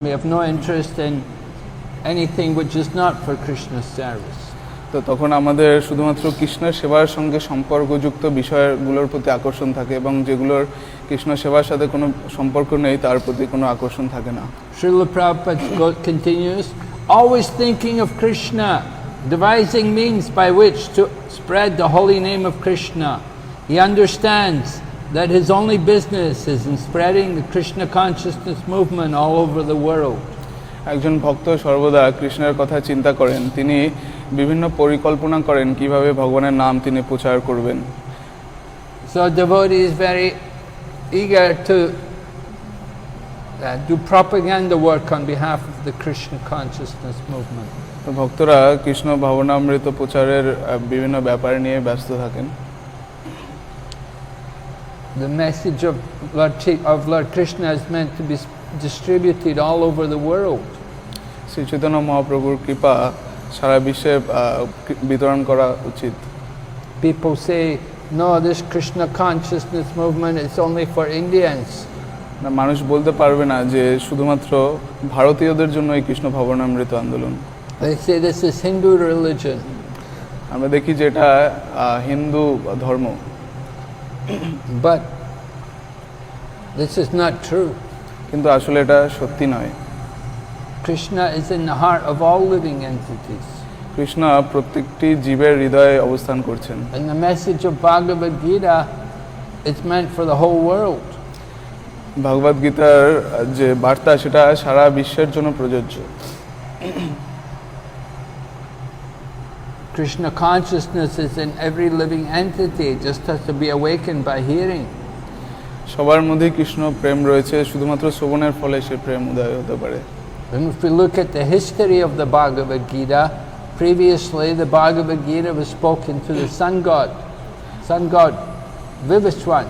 We have no interest in anything which is not for Krishna's service. তো তখন আমাদের শুধুমাত্র কৃষ্ণের সেবার সঙ্গে সম্পর্কযুক্ত বিষয়গুলোর প্রতি আকর্ষণ থাকে এবং যেগুলোর কৃষ্ণ সেবার সাথে কোনো সম্পর্ক নেই তার প্রতি কোনো আকর্ষণ থাকে না। Srila Prabhupada continues, always thinking of Krishna, devising means by which to spread the holy name of Krishna. He understands that his only business is in spreading the Krishna consciousness movement all over the world. একজন ভক্ত সর্বদা কৃষ্ণের কথা চিন্তা করেন, তিনি বিভিন্ন পরিকল্পনা করেন কিভাবে ভগবানের নাম তিনি প্রচার করবেন। So devotee is very eager to do propaganda work on behalf of the Krishna consciousness movement. তো ভক্তরা কৃষ্ণ ভাবনামৃত প্রচারের বিভিন্ন ব্যাপার নিয়ে ব্যস্ত থাকেন। The message of Lord Krishna is meant to be distributed all over the world. Shri Chaitanya মহাপ্রভুর কৃপা সারা বিশ্বে বিতরণ করা উচিত। People say, no, this Krishna consciousness movement is only for Indians. না, মানুষ বলতে পারবে না যে শুধুমাত্র ভারতীয়দের জন্য এই কৃষ্ণ ভাবনামৃত আন্দোলন। They say this is Hindu religion. আমরা দেখি যে এটা হিন্দু ধর্ম। But this is not true. কিন্তু আসলে এটা সত্যি নয়। Krishna is in the heart of all living entities. Krishna প্রত্যেকটি জীবের হৃদয়ে অবস্থান করছেন। And the message of Bhagavad Gita is meant for the whole world. ভগবদ গীতার যে বার্তা সেটা সারা বিশ্বের জন্য প্রযোজ্য। Krishna consciousness is in every living entity, it just has to be awakened by hearing. সবার মধ্যে কৃষ্ণ প্রেম রয়েছে, শুধুমাত্র শ্রবণের ফলে সে প্রেম উদয় হতে পারে। And if we look at the history of the Bhagavad Gita, previously the Bhagavad Gita was spoken to the sun god Vivishwan.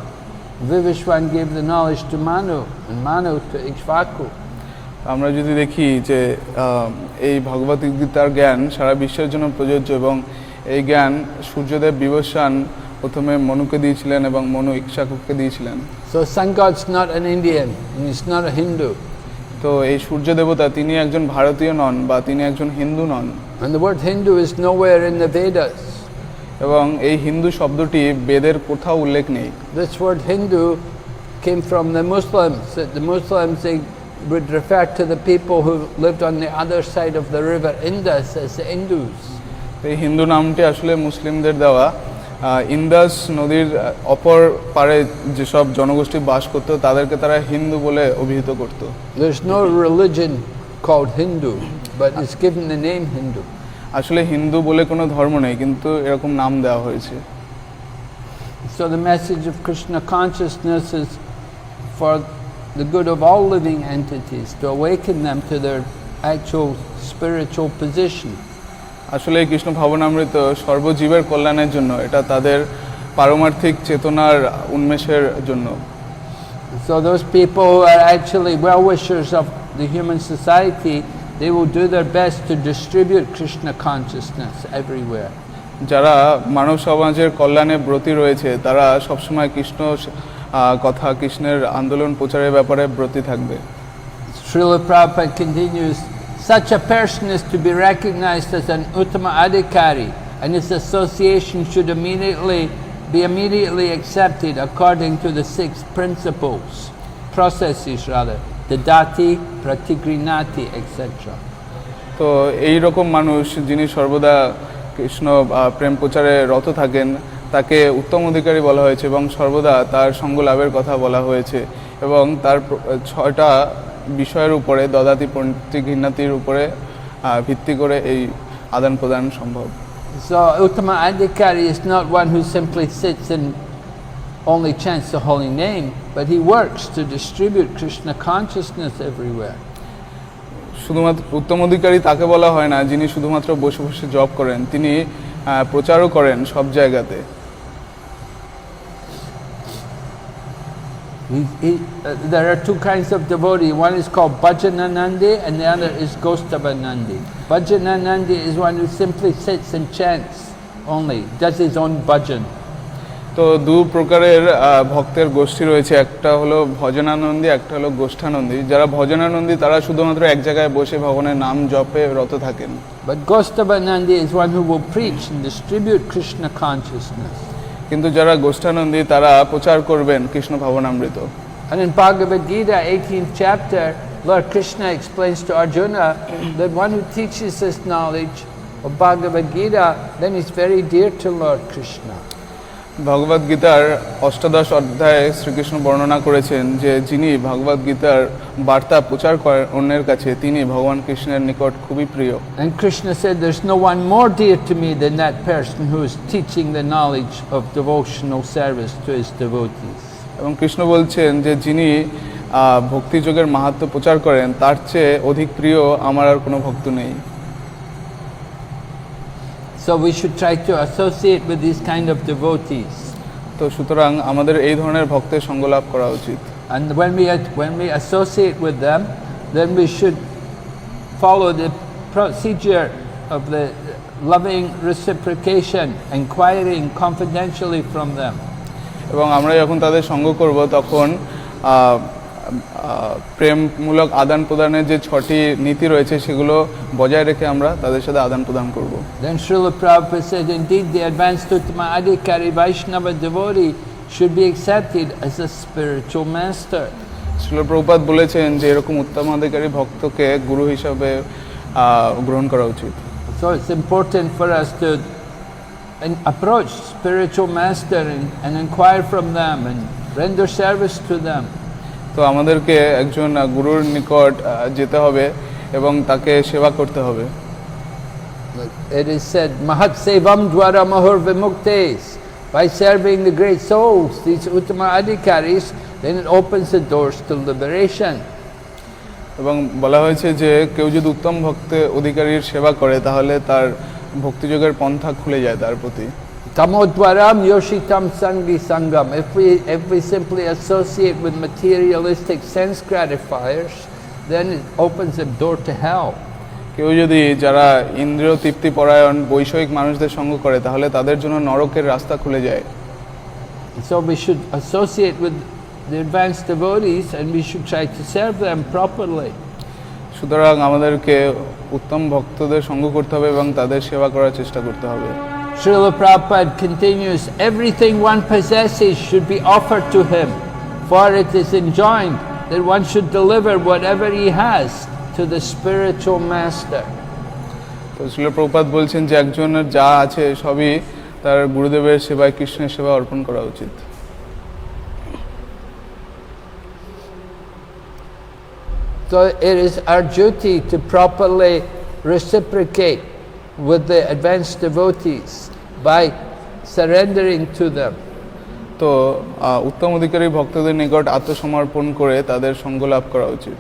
Vivishwan gave the knowledge to Manu, and Manu to Ikshvaku. আমরা যদি দেখি যে এই ভগবদ গীতার জ্ঞান সারা বিশ্বের জন্য প্রযোজ্য এবং এই জ্ঞান সূর্যদেব বিবস্বান প্রথমে মনুকে দিয়েছিলেন এবং মনু ইক্ষ্বাকুকে দিয়েছিলেন। So sun god's not an Indian and he's not a Hindu. তো এই সূর্য দেবতা তিনি একজন ভারতীয় নন বা তিনি একজন হিন্দু নন। And the word Hindu is nowhere in the Vedas. এবং এই হিন্দু শব্দটি বেদের কোথাও উল্লেখ নেই। This word Hindu came from the Muslims. The Muslims, they would refer to the people who lived on the other side of the river Indus as the Hindus. এই হিন্দু নামটি আসলে মুসলিমদের দেওয়া। ইন্দাস নদীর অপর পারে যেসব জনগোষ্ঠী বাস করত তাদেরকে তারা হিন্দু বলে অভিহিত করত। There's no religion called Hindu, but it's given the name Hindu. আসলে হিন্দু বলে কোনো ধর্ম নেই, কিন্তু এরকম নাম দেওয়া হয়েছে। So the message of Krishna consciousness is for the good of all living entities, to awaken them to their actual spiritual position. আসলে কৃষ্ণ ভাবনামৃত সর্বজীবের কল্যাণের জন্য, এটা তাদের পারমার্থিক চেতনার উন্মেষের জন্য। So those people who are actually well-wishers of the human society, they will do their best to distribute Krishna consciousness everywhere. যারা মানব সমাজের কল্যাণে ব্রতী রয়েছে তারা সবসময় কৃষ্ণ কথা, কৃষ্ণের আন্দোলন প্রচারের ব্যাপারে ব্রতী থাকবে। Srila Prabhupada continues, such a person is to be recognized as an uttama adhikari, and his association should be immediately accepted according to the six processes, the dati, pratigrinati, etc. তো এই রকম মানুষ যিনি সর্বদা কৃষ্ণ প্রেম প্রচারে রত থাকেন তাকে উত্তম অধিকারী বলা হয়েছে এবং সর্বদা তার সঙ্গ লাভের কথা বলা হয়েছে এবং তার 6টা বিষয়ের উপরে দদাতি প্রতিঘৃণাতির উপরে ভিত্তি করে এই আদান প্রদান সম্ভব। So uttama adhikari is not one who simply sits and only chants the holy name, but he works to distribute Krishna consciousness everywhere. শুধুমাত্র উত্তম অধিকারী তাকে বলা হয় না যিনি শুধুমাত্র বসে বসে জপ করেন, তিনি প্রচারও করেন সব জায়গাতে। There are two kinds of devotee. One is called Bhajananandi and the other is Gostavanandi. Bhajananandi is one who simply sits and chants only, does his own bhajan. তো তো দু প্রকারের ভক্তের গোষ্ঠী রয়েছে, একটা হলো ভজনানন্দী, একটা হলো গোষ্ঠানন্দী। যারা ভজনানন্দী তারা শুধুমাত্র এক জায়গায় বসে ভগবানের নাম জপে রত থাকেন। But Gostavanandi is one who will preach and distribute Krishna consciousness. কিন্তু যারা গোষ্ঠানন্দী তারা প্রচার করবেন Krishna ভাবনামৃত। And in Bhagavad Gita, 18th chapter, Lord Krishna explains to Arjuna that one who teaches this knowledge of Bhagavad Gita, then is very dear to Lord Krishna. ভগবদ গীতার অষ্টাদশ অধ্যায়ে শ্রীকৃষ্ণ বর্ণনা করেছেন যে যিনি ভগবদ গীতার বার্তা প্রচার করেন অন্যের কাছে তিনি ভগবান কৃষ্ণের নিকট খুবই প্রিয়। And Krishna said, there's no one more dear to me than that person who is teaching the knowledge of devotional service to his devotees. এবং কৃষ্ণ বলছেন যে যিনি ভক্তিযোগের মাহাত্ম্য প্রচার করেন তার চেয়ে অধিক প্রিয় আমার আর কোনো ভক্ত নেই। So we should try to associate with these kind of devotees. তো সুতরাং আমাদের এই ধরনের ভক্তের সঙ্গ লাভ করা উচিত। And when we associate with them, then we should follow the procedure of the loving reciprocation, inquiring confidentially from them. এবং আমরা যখন তাদের সঙ্গ করব তখন প্রেমমূলক আদান প্রদানের যে 6টি নীতি রয়েছে সেগুলো বজায় রেখে আমরা তাদের সাথে আদান প্রদান করব। Then Srila Prabhupada said, indeed the advanced Uttama Adhikari Vaishnava devotee should be accepted as a spiritual master. Srila Prabhupada বলেছেন যে এরকম উত্তমাধিকারী ভক্তকে গুরু হিসাবে গ্রহণ করা উচিত। So it's important for us to approach spiritual master and inquire from them and render service to them. তো আমাদেরকে একজন গুরুর নিকট যেতে হবে এবং তাকে সেবা করতে হবে। It is said, Mahat Sevam Dwara Mahur Vimuktes. By serving the great souls, these Uttama Adhikaris, then it opens the doors to liberation. এবং বলা হয়েছে যে কেউ যদি উত্তম ভক্ত অধিকারীর সেবা করে তাহলে তার ভক্তিযোগের পন্থা খুলে যায় তার প্রতি। Tamodwaram Yoshitam Sangi Sangam. If we simply associate with materialistic sense gratifiers, then it opens the door to hell. কেউ যদি যারা ইন্দ্রিয় তৃপ্তি পরায়ণ বৈষয়িক মানুষদের সঙ্গ করে তাহলে তাদের জন্য নরকের রাস্তা খুলে যায়। So we should associate with the advanced devotees and we should try to serve them properly. সুতরাং আমাদেরকে উত্তম ভক্তদের সঙ্গ করতে হবে এবং তাদের সেবা করার চেষ্টা করতে হবে। Srila Prabhupada continues, everything one possesses should be offered to him, for it is enjoined that one should deliver whatever he has to the spiritual master. তো শ্রীল প্রভুপাদ বলছেন যে একজনের যা আছে সবই তার গুরুদেবের সেবায় কৃষ্ণের সেবা অর্পণ করা উচিত। So it is our duty to properly reciprocate with the advanced devotees by surrendering to them. তো উত্তম অধিকারী ভক্তদের নিকট আত্মসমর্পণ করে তাদের সঙ্গ লাভ করা উচিত।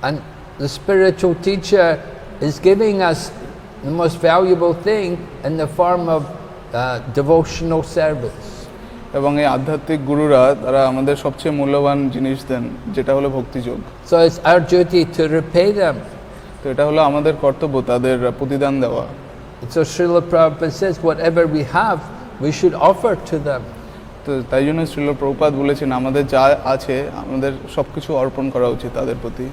And the spiritual teacher is giving us the most valuable thing in the form of devotional service. এবং এই আধ্যাত্মিক গুরুরা তারা আমাদের সবচেয়ে মূল্যবান জিনিস দেন যেটা হলো ভক্তিযোগ। So it's our duty to repay them. তো এটা হলো আমাদের কর্তব্য তাদের প্রতিদান দেওয়া। So Srila Prabhupada says whatever we have we should offer to them. তো তাই জন্য শ্রীল প্রভুপাদ বলেছেন আমাদের যা আছে আমাদের সবকিছু অর্পণ করা উচিত তাদের প্রতি।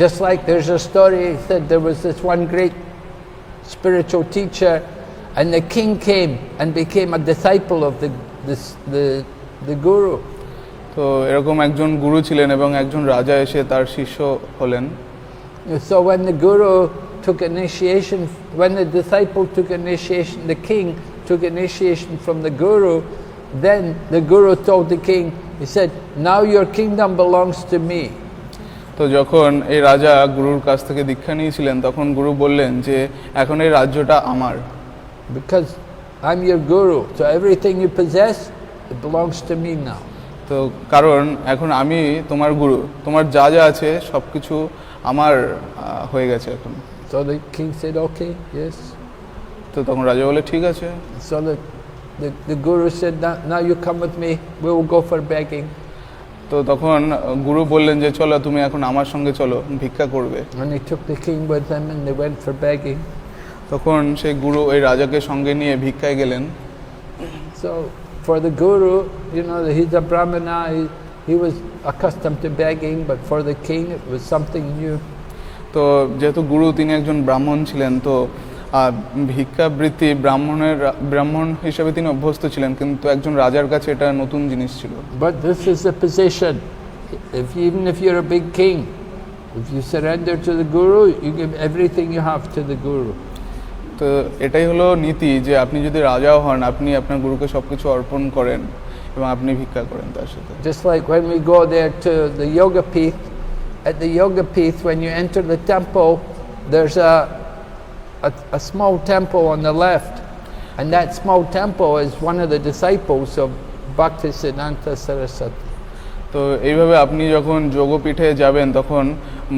Just like there's a story that there was this one great spiritual teacher and the king came and became a disciple of the guru. তো এরকম একজন গুরু ছিলেন এবং একজন রাজা এসে তার শিষ্য হলেন। So when the guru took initiation, when the disciple took initiation, the king took initiation from the guru, then the guru told the king, he said, now your kingdom belongs to me. তো যখন এই রাজা গুরুর কাছ থেকে দীক্ষা নিয়েছিলেন তখন গুরু বললেন যে এখন এই রাজ্যটা আমার। Because I'm your guru, so everything you possess, it belongs to me now. তো কারণ এখন আমি তোমার গুরু, তোমার যা যা আছে সবকিছু আমার হয়ে গেছে এখন। So the king said, okay, yes. তো তখন রাজা বলে ঠিক আছে। So the guru said, now you come with me, we will go for begging. তো তখন গুরু বললেন যে চলো তুমি এখন আমার সঙ্গে চলো ভিক্ষা করবে। And he took the king with him and they went for begging. তখন সেই গুরু ওই রাজাকে সঙ্গে নিয়ে ভিক্ষায় গেলেন। So for the guru, you know, he's a brahmana, he was accustomed to begging, but for the king it was something new. তো যেহেতু গুরু তিনি একজন ব্রাহ্মণ ছিলেন, তো ভিক্ষাবৃত্তি ব্রাহ্মণ হিসেবে তিনি অভ্যস্ত ছিলেন, কিন্তু একজন রাজার কাছে এটা নতুন জিনিস ছিল। But this is the position. Even if you're a big king, if you surrender to the guru, you give everything you have to the guru. তো এটাই হলো নীতি, যে আপনি যদি রাজাও হন, আপনি আপনার গুরুকে সবকিছু অর্পণ করেন এবং আপনি ভিক্ষা করেন তার সাথে। Just like when we go there to the yoga pith, at the yoga pith, when you enter the temple, there's a small temple on the left, and that small temple is one of the disciples of Bhaktisiddhanta Saraswati. তো এইভাবে আপনি যখন যোগপীঠে যাবেন, তখন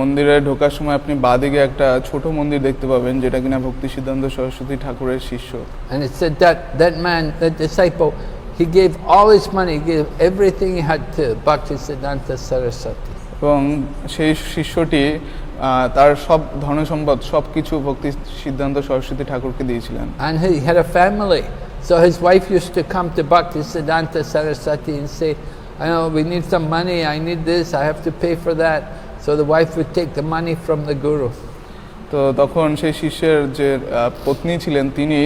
মন্দিরে ঢোকার সময় আপনি বাঁদিকে একটা ছোট মন্দির দেখতে পাবেন, যেটা কিনা ভক্তি সিদ্ধান্ত সরস্বতী ঠাকুরের শিষ্য। And it said that man, that disciple, he gave all his money, he gave everything he had to Bhaktisiddhanta Saraswati. এবং সেই শিষ্যটি তার সব ধনসম্পদ সবকিছু ভক্তি সিদ্ধান্ত সরস্বতী ঠাকুরকে দিয়েছিলেন। And he had a family, so his wife used to come to Bhaktisiddhanta Saraswati and say, I know we need some money, I need this, I have to pay for that. So the wife would take the money from the guru. তো তখন সেই শিষ্যের যে পত্নী ছিলেন, তিনি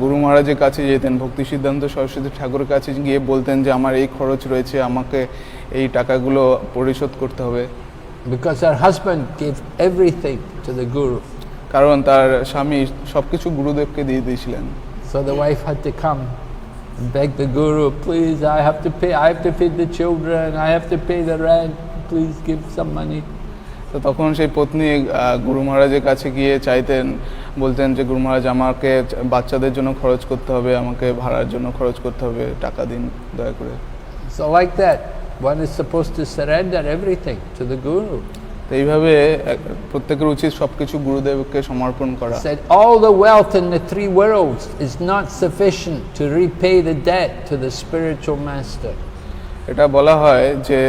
গুরু মহারাজের কাছে যেতেন, ভক্তি সিদ্ধান্ত সরস্বতী ঠাকুরের কাছে গিয়ে বলতেন যে আমার এই খরচ রয়েছে, আমাকে এই টাকাগুলো পরিশোধ করতে হবে। Because her husband gave everything to the guru. কারণ তার স্বামী সবকিছু গুরুদেবকে দিয়ে দিয়েছিলেন। So the wife had to come and beg the guru, please, I have to feed the children, I have to pay the rent, please give some money. তো তখন সেই পত্নী গুরু মহারাজের কাছে গিয়ে চাইতেন, বলতেন যে গুরু মহারাজ, আমাকে বাচ্চাদের জন্য খরচ করতে হবে, আমাকে ভাড়ার জন্য খরচ করতে হবে, টাকা দিন দয়া করে। So like that, one is supposed to surrender everything to the guru. তো এইভাবে প্রত্যেকের উচিত সবকিছু গুরুদেবকে সমর্পণ করা। Said all the wealth in the three worlds is not sufficient to repay the debt to the spiritual master. এটা বলা হয় যে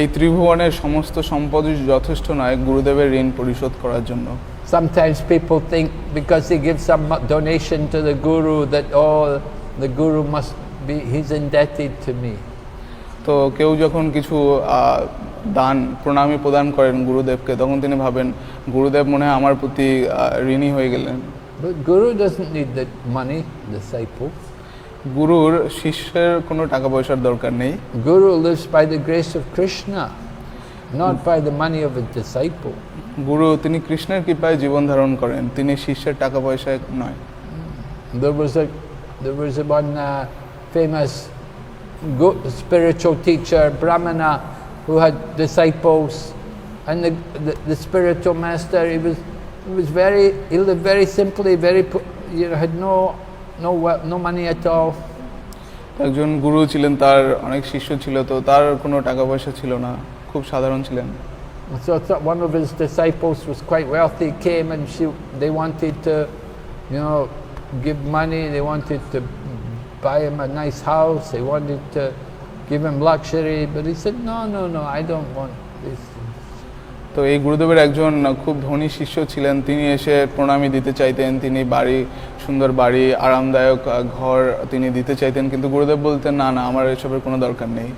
এই ত্রিভুবনের সমস্ত সম্পদ যথেষ্ট নয় গুরুদেবের ঋণ পরিশোধ করার জন্য। Sometimes people think because they give some donation to the guru that the guru must be, he's indebted to me. তো কেউ যখন কিছু দান প্রণামী প্রদান করেন গুরুদেবকে, তখন তিনি ভাবেন গুরুদেব মনে হয় আমার প্রতি ঋণী হয়ে গেলেন। But guru doesn't need the money, disciple. গুরুর শিষ্যের কোনো টাকা পয়সার দরকার নেই। Guru lives by the grace of Krishna, not by the money of a disciple. গুরু তিনি কৃষ্ণের কৃপায় জীবন ধারণ করেন, তিনি শিষ্যের টাকা পয়সায় নয়। There was one famous spiritual teacher, Brahmana, who had disciples, and the spiritual master, he lived very simply, had no money at all. একজন গুরু ছিলেন, তার অনেক শিষ্য ছিল, তো তার কোনো টাকা পয়সা ছিল না, খুব সাধারণ ছিলেন। So one of his disciples was quite wealthy, came and they wanted to, give money, they wanted to buy him a nice house, they wanted to give him luxury, but he said, no, I don't want this. তো এই গুরুদেবের একজন খুব ধনী শিষ্য ছিলেন, তিনি এসে প্রণামী দিতে চাইতেন, তিনি সুন্দর বাড়ি, আরামদায়ক ঘর তিনি দিতে চাইতেন, কিন্তু গুরুদেব বলতেন না, আমার এসবের কোনো দরকার নেই।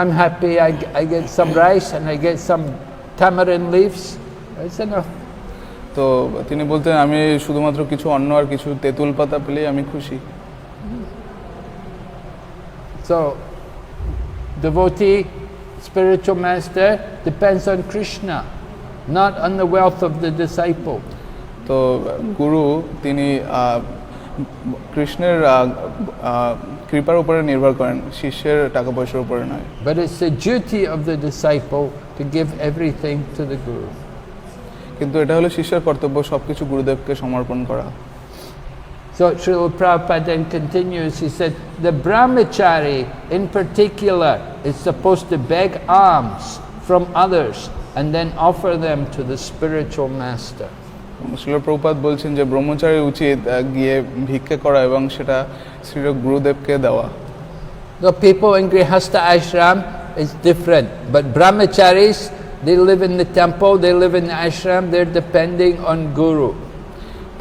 I'm happy, I get some rice and I get some tamarind leaves, that's enough. তো তিনি বলতেন আমি শুধুমাত্র কিছু অন্ন আর কিছু তেঁতুল পাতা পেলেই আমি খুশি। So devotee, spiritual master depends on Krishna, not on the wealth of the disciple. তো গুরু তিনি কৃষ্ণের কৃপার উপরে নির্ভর করেন, শিষ্যের টাকা পয়সার উপরে নয়। But it's the duty of the disciple to give everything to the guru. কিন্তু এটা হলো শিষ্যের কর্তব্য সবকিছু গুরুদেবকে সমর্পণ করা। So Srila Prabhupada then continues, he said, the brahmachari in particular is supposed to beg alms from others and then offer them to the spiritual master. Srila Prabhupada বলছেন যে ব্রহ্মচারীর উচিত গিয়ে ভিক্ষা করা এবং সেটা শ্রী গুরুদেবকে দেওয়া। The people in Grihastha ashram is different, but brahmacharis, they live in the temple, they live in the ashram, they're depending on guru.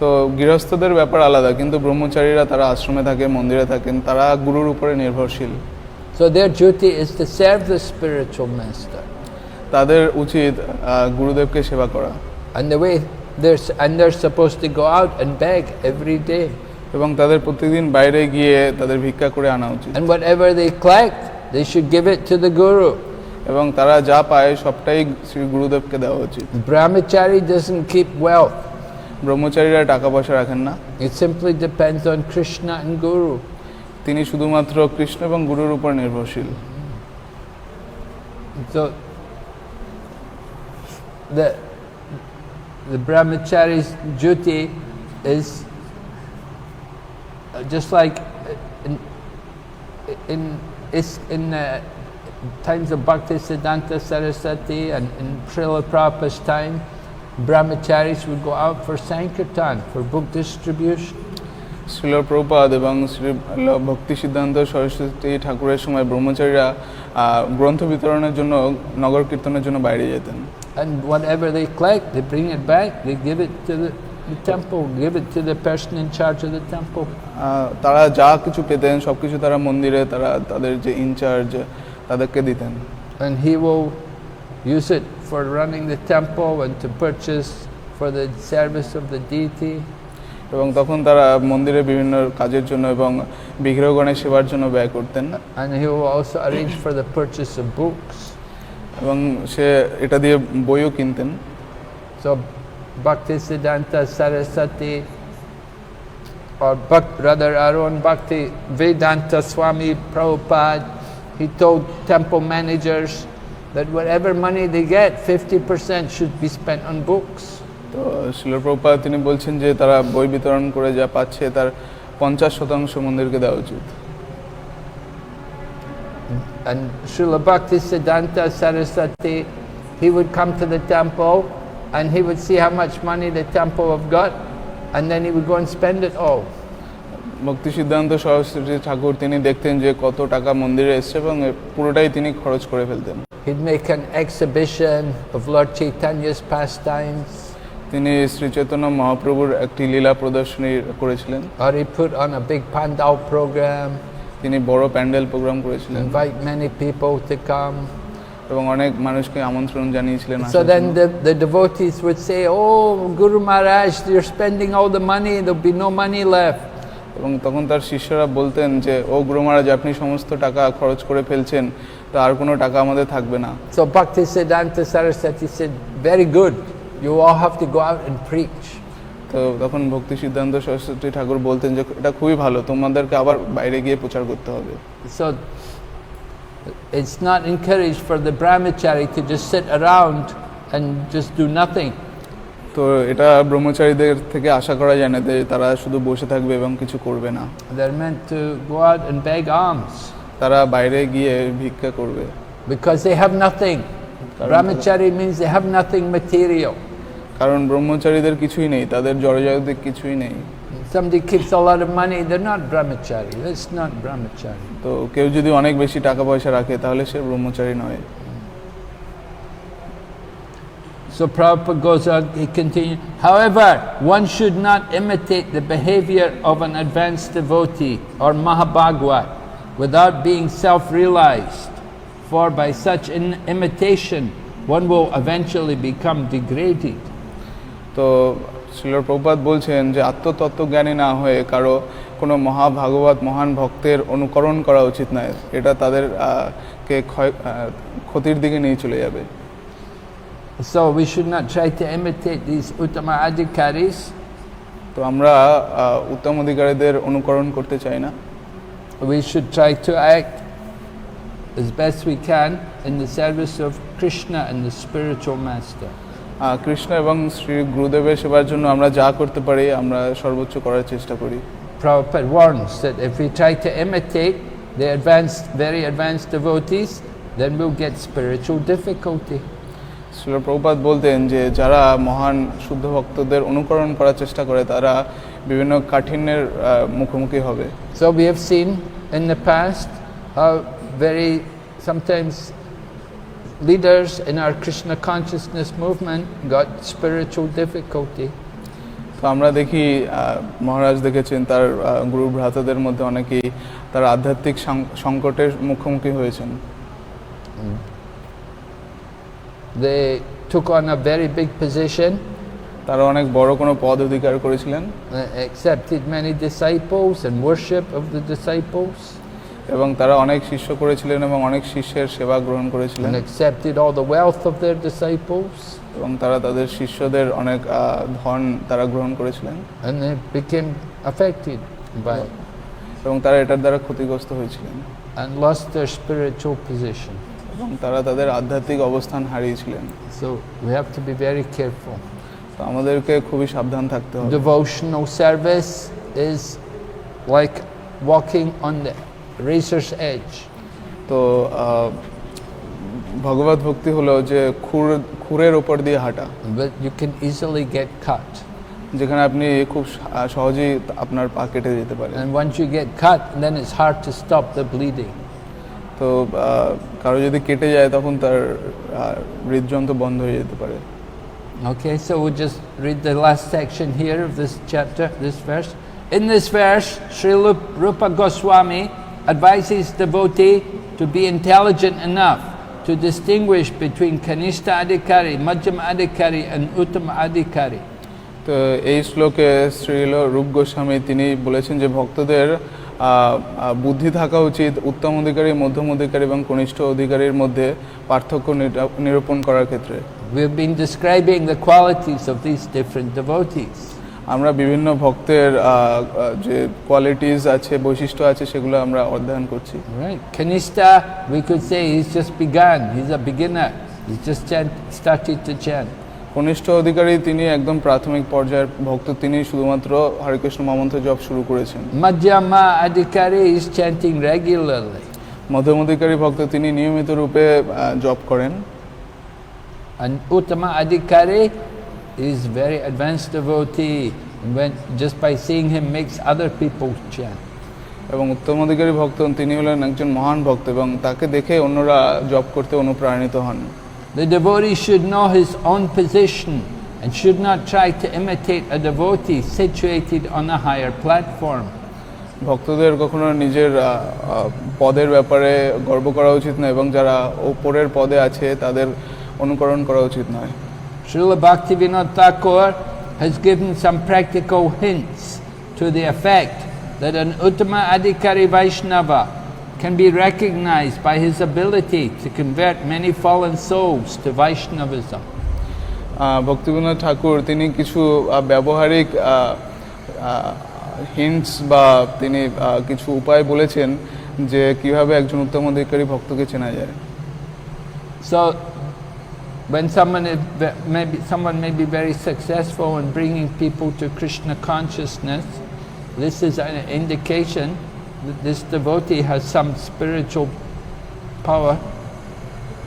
তো গৃহস্থদের ব্যাপার আলাদা, কিন্তু ব্রহ্মচারীরা তারা আশ্রমে থাকে, মন্দিরে থাকেন, তারা গুরুর উপরে নির্ভরশীল। So their duty is to serve the spiritual master. তাদের উচিত গুরুদেবকে সেবা করা। And they're supposed to go out and beg every day. এবং তাদের প্রতিদিন বাইরে গিয়ে তাদের ভিক্ষা করে আনা উচিত। And whatever they collect, they should give it to the guru. এবং তারা যা পায় সবটাই শ্রী গুরুদেবকে দেওয়া উচিত। Brahmachari doesn't keep wealth. ব্রহ্মচারীরা টাকা পয়সা রাখেন না। It simply depends on Krishna and Guru. তিনি শুধুমাত্র কৃষ্ণ এবং গুরুর উপর নির্ভরশীল। So the brahmachari's duty is just like in times of Bhakti Siddhanta Saraswati and in Srila Prabhupada's time, brahmacharis would go out for sankirtan, for book distribution. Srila Prabhupada এবং শ্রী ভক্তি সিদ্ধান্ত সরস্বতী ঠাকুরের সময় ব্রহ্মচারীরা গ্রন্থ বিতরণের জন্য নগর কীর্তনের জন্য বাইরে যেতেন। And whatever they collect, they bring it back, they give it to the temple, give it to the person in charge of the temple. তারা যা কিছু পেতেন সবকিছু তারা মন্দিরে তাদের যে ইনচার্জ তাদেরকে দিতেন। And he will use it for running the temple and to purchase for the service of the deity. এবং তখন তারা মন্দিরে বিভিন্ন কাজের জন্য এবং বিগ্রহগণের সেবার জন্য ব্যয় করতেন। And he will also arrange for the purchase of books. এবং সে এটা দিয়ে বইও কিনতেন। So Bhakti Siddhanta Saraswati, or rather our own Bhakti Vedanta Swami Prabhupada, he told temple managers that whatever money they get, 50% should be spent on books. তো শ্রীল প্রভুপাদ তিনি বলছেন যে তারা বই বিতরণ করে যা পাচ্ছে তার 50% মন্দিরকে দেওয়া উচিত। And Srila Bhakti Siddhanta Saraswati, he would come to the temple and he would see how much money the temple have got, and then he would go and spend it all. ভক্তি সিদ্ধান্ত সরস্বতী ঠাকুর তিনি দেখতেন যে কত টাকা মন্দিরে এসছে এবং পুরোটাই তিনি খরচ করে ফেলতেন। He'd make an exhibition of Lord Chaitanya's pastimes. তিনি শ্রী চৈতন্য মহাপ্রভুর একটি লীলা প্রদর্শনী করেছিলেন। Or he put on a big pandal program. তিনি বড় প্যান্ডেল প্রোগ্রাম করেছিলেন। Invite many people to come. এবং অনেক মানুষকে আমন্ত্রণ জানিয়েছিলেন। So then the devotees would say, "Oh, Guru Maharaj, you're spending all the money. There'll be no money left." এবং তখন তার শিষ্যরা বলতেন যে ও গুরু মহারাজ আপনি সমস্ত টাকা খরচ করে ফেলছেন, তো আর কোনো টাকা আমাদের থাকবে না। So Bhakti Siddhanta Saraswati said, "Very good. You all have to go out and preach." তো তখন ভক্তি সিদ্ধান্ত সরস্বতী ঠাকুর বলতেন যে এটা খুবই ভালো, তোমাদেরকে আবার বাইরে গিয়ে প্রচার করতে হবে। So it's not encouraged for the brahmachari to just sit around and just do nothing. তো এটা ব্রহ্মচারীদের থেকে আশা করা যায় না যে তারা শুধু বসে থাকবে এবং কিছু করবে না। They're meant to go out and beg alms. তারা বাইরে গিয়ে ভিক্ষা করবে। Because they have nothing. Brahmachari means they have nothing material. কারণ ব্রহ্মচারীদের কিছুই নেই, তাদের জড়জাগতিক কিছুই নেই। Somebody keeps a lot of money, they're not brahmachari. That's not brahmachari. তো কেউ যদি অনেক বেশি টাকা পয়সা রাখে তাহলে সে ব্রহ্মচারী নয়। So Prabhupada goes on, he continues, however, one should not imitate the behavior of an advanced devotee or Mahabhagwat without being self-realized, for by such imitation one will eventually become degraded. তো শ্রীল প্রভুপাদ বলছেন যে আত্মতত্ত্বজ্ঞানী না হয়ে কারো কোনো মহাভাগবত মহান ভক্তের অনুকরণ করা উচিত নয়, এটা তাদের ক্ষতির দিকে নিয়ে চলে যাবে। So we should not try to imitate these uttama adhikaris. তো আমরা উত্তম অধিকারীদের অনুকরণ করতে চাই না। We should try to act as best we can in the service of Krishna and the spiritual master. Krishna এবং শ্রী গুরুদেবের সেবার জন্য আমরা যা করতে পারি আমরা সর্বোচ্চ করার চেষ্টা করি। Prabhupada warns that if we try to imitate the very advanced devotees, then we'll get spiritual difficulty. Srila Prabhupada বলতেন যে যারা মহান শুদ্ধ ভক্তদের অনুকরণ করার চেষ্টা করে তারা বিভিন্ন কাঠিন্যের মুখোমুখি হবে। So we have seen in the past how very sometimes leaders in our Krishna consciousness movement got spiritual difficulty. তো আমরা দেখি মহারাজ দেখেছেন তার গুরু ভ্রাতাদের মধ্যে অনেকেই তার আধ্যাত্মিক সংকটের মুখোমুখি হয়েছেন। They took on a very big position, তারা অনেক বড় কোনো পদ অধিকার করেছিলেন, accepted many disciples and worship of the disciples, এবং তারা অনেক শিষ্য করেছিলেন এবং অনেক শিষ্যের সেবা গ্রহণ করেছিলেন, and accepted all the wealth of their disciples, এবং তারা তাদের শিষ্যদের অনেক ধন তারা গ্রহণ করেছিলেন, and they became affected by it এবং তারা এটার দ্বারা ক্ষতিগ্রস্ত হয়েছিলেন and lost their spiritual position. এবং তারা তাদের আধ্যাত্মিক অবস্থান হারিয়েছিলেন। So we have to be very careful. তো আমাদেরকে খুবই সাবধান থাকতে হবে। Devotional service is like walking on the razor's edge. তো ভগবত ভক্তি হলো যে খুরের উপর দিয়ে হাঁটা, But you can easily get cut. যেখানে আপনি খুব সহজেই আপনার পা কেটে যেতে পারে। And once you get cut, then it's hard to stop the bleeding. তো কারো যদি কেটে যায় তখন তার হৃদযন্ত্র বন্ধ হয়ে যেতে পারে। Okay, so we'll just read the last section here of this chapter, this verse. In this verse, Sri Rupa Goswami advises devotee to be intelligent enough to distinguish between Kanishta Adhikari, Madhyama Adhikari and Uttama Adhikari. তো এই শ্লোকে শ্রীল রূপ গোস্বামী তিনি বলেছেন যে ভক্তদের বুদ্ধি থাকা উচিত উত্তম অধিকারী, মধ্যম অধিকারী এবং কনিষ্ঠ অধিকারীর মধ্যে পার্থক্য নিরূপণ করার ক্ষেত্রে। We've been describing the qualities of these different devotees. আমরা বিভিন্ন ভক্তের যে কোয়ালিটিস আছে, বৈশিষ্ট্য আছে, সেগুলো আমরা অধ্যয়ন করছি। Right, Kanishta, we could say he's just begun, he's a beginner, he's just started to chant. কনিষ্ঠ অধিকারী তিনি একদম প্রাথমিক পর্যায়ের ভক্ত, তিনি শুধুমাত্র হরে কৃষ্ণ মহামন্ত্র জপ শুরু করেছেন। Madhyama Adhikari is chanting regularly. মধ্যম অধিকারী ভক্ত তিনি নিয়মিত রূপে জপ করেন। And Uttama Adhikari is very advanced devotee, when just by seeing him makes other people chant. এবং উত্তম অধিকারী ভক্ত তিনি হলেন একজন মহান ভক্ত এবং তাকে দেখে অন্যরা জপ করতে অনুপ্রাণিত হন। The devotee should know his own position and should not try to imitate a devotee situated on a higher platform. ভক্তদের কখনো নিজের পদের ব্যাপারে গর্ব করা উচিত নয় এবং যারা উপরের পদে আছে তাদের অনুকরণ করা উচিত নয়। Srila Bhaktivinoda Thakur has given some practical hints to the effect that an Uttama Adhikari Vaishnava can be recognized by his ability to convert many fallen souls to Vaishnavism. Bhaktivinod ঠাকুর তিনি কিছু ব্যবহারিক হিন্টস বা তিনি কিছু উপায় বলেছেন যে কিভাবে একজন উত্তম অধিকারী ভক্তকে চেনা যায়। So when someone may be very successful in bringing people to Krishna consciousness, this is an indication that this devotee has some spiritual power.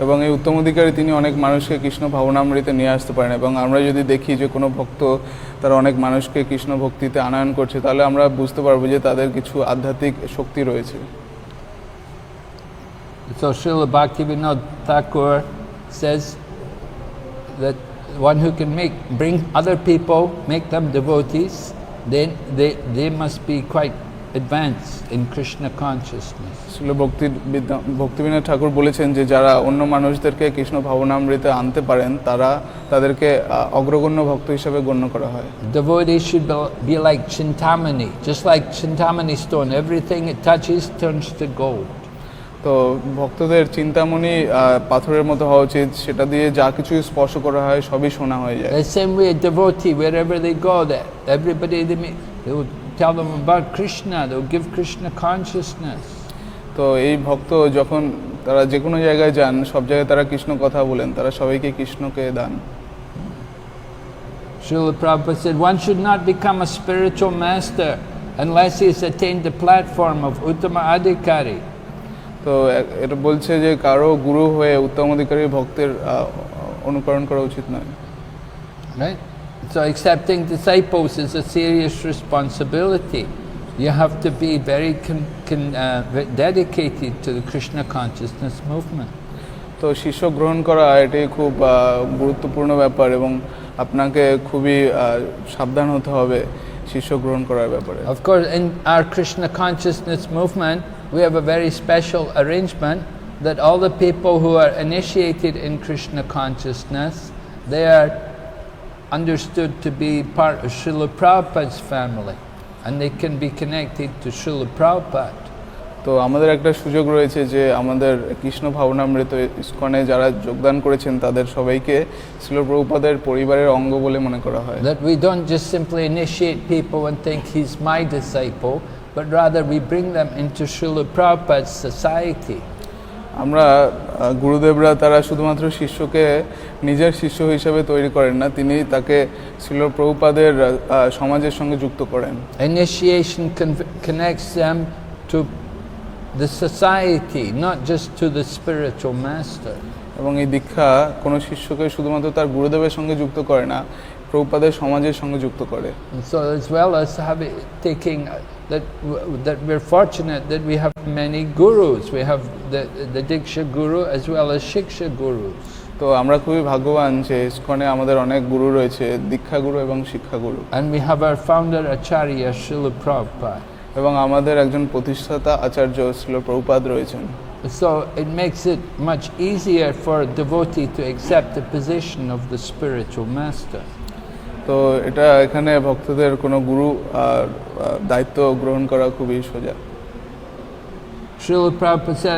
এবং এই উত্তম অধিকারী তিনি অনেক মানুষকে কৃষ্ণ ভাবনামৃতে নিয়ে আসতে পারেন এবং আমরা যদি দেখি যে কোনো ভক্ত তারা অনেক মানুষকে কৃষ্ণ ভক্তিতে আনয়ন করছে তাহলে আমরা বুঝতে পারবো যে তাদের কিছু আধ্যাত্মিক শক্তি রয়েছে। So Srila Bhaktivinoda Thakur says that one who can bring other people, make them devotees, then they must be quite advanced in Krishna consciousness. Bhaktivinod ঠাকুর বলেছেন যে যারা অন্য মানুষদেরকে কৃষ্ণ ভাবনামৃতে আনতে পারেন তাদেরকে অগ্রগণ্য ভক্ত হিসেবে গণ্য করা হয়। Devotees should be like Chintamani, just like Chintamani stone. Everything it touches turns to gold. তো ভক্তদের চিন্তামণি পাথরের মতো হওয়া উচিত, সেটা দিয়ে যা কিছু স্পর্শ করা হয় সবই সোনা হয়ে যায়। The same way a devotee, wherever they go, that everybody they will tell them about Krishna, they will give Krishna consciousness. তো এই ভক্ত যখন তারা যে কোনো জায়গায় যান সব জায়গায় তারা কৃষ্ণ কথা বলেন, তারা সবাইকে কৃষ্ণকে দান। Srila Prabhupada said one should not become a spiritual master unless he has attained the platform of Uttama Adhikari. তো এটা বলছে যে কারো গুরু হয়ে উত্তম অধিকারী ভক্তের অনুকরণ করা উচিত নয়। Right? So accepting disciples is a serious responsibility. You have to be very dedicated to the Krishna consciousness movement. তো শিষ্য গ্রহণ করা এটি খুব গুরুত্বপূর্ণ ব্যাপার এবং আপনাকে খুবই সাবধান হতে হবে শিষ্য গ্রহণ করার ব্যাপারে। Of course, in our Krishna consciousness movement, we have a very special arrangement that all the people who are initiated in Krishna consciousness, they are understood to be part of Srila Prabhupada's family, and they can be connected to Srila Prabhupada. তো আমাদের একটা সুযোগ রয়েছে যে আমাদের কৃষ্ণ ভাবনামৃত ইস্কনে যারা যোগদান করেছেন তাদের সবাইকে শ্রীল প্রভুপাদের পরিবারের অঙ্গ বলে মনে করা হয়। That we don't just simply initiate people and think he's my disciple, but rather we bring them into Srila Prabhupada's society. আমরা গুরুদেবরা তারা শুধুমাত্র শিষ্যকে নিজের শিষ্য হিসেবে তৈরি করেন না, তিনি তাকে শ্রীল প্রভুপাদের সমাজের সঙ্গে যুক্ত করেন। Initiation connects them to the society, not just to the spiritual master. এবং এই দীক্ষা কোনো শিষ্যকে শুধুমাত্র তার গুরুদেবের সঙ্গে যুক্ত করে না, প্রভুপাদের সমাজের সঙ্গে যুক্ত করে। And so as well as taking that we're fortunate that we have many gurus. We have the Diksha Guru as well as Shiksha Gurus. তো আমরা খুবই ভাগ্যবান যে ইস্কনে আমাদের অনেক গুরু রয়েছে, দীক্ষা গুরু এবং শিক্ষা গুরু। And we have our founder Acharya Srila Prabhupada. এবং আমাদের একজন প্রতিষ্ঠাতা আচার্য শ্রীল প্রভুপাদ রয়েছেন। So it makes it much easier for a devotee to accept the position of the spiritual master. তো এটা এখানে ভক্তদের কোনো গুরু দায়িত্ব গ্রহণ করা খুবই সোজা। Srila Prabhupada said,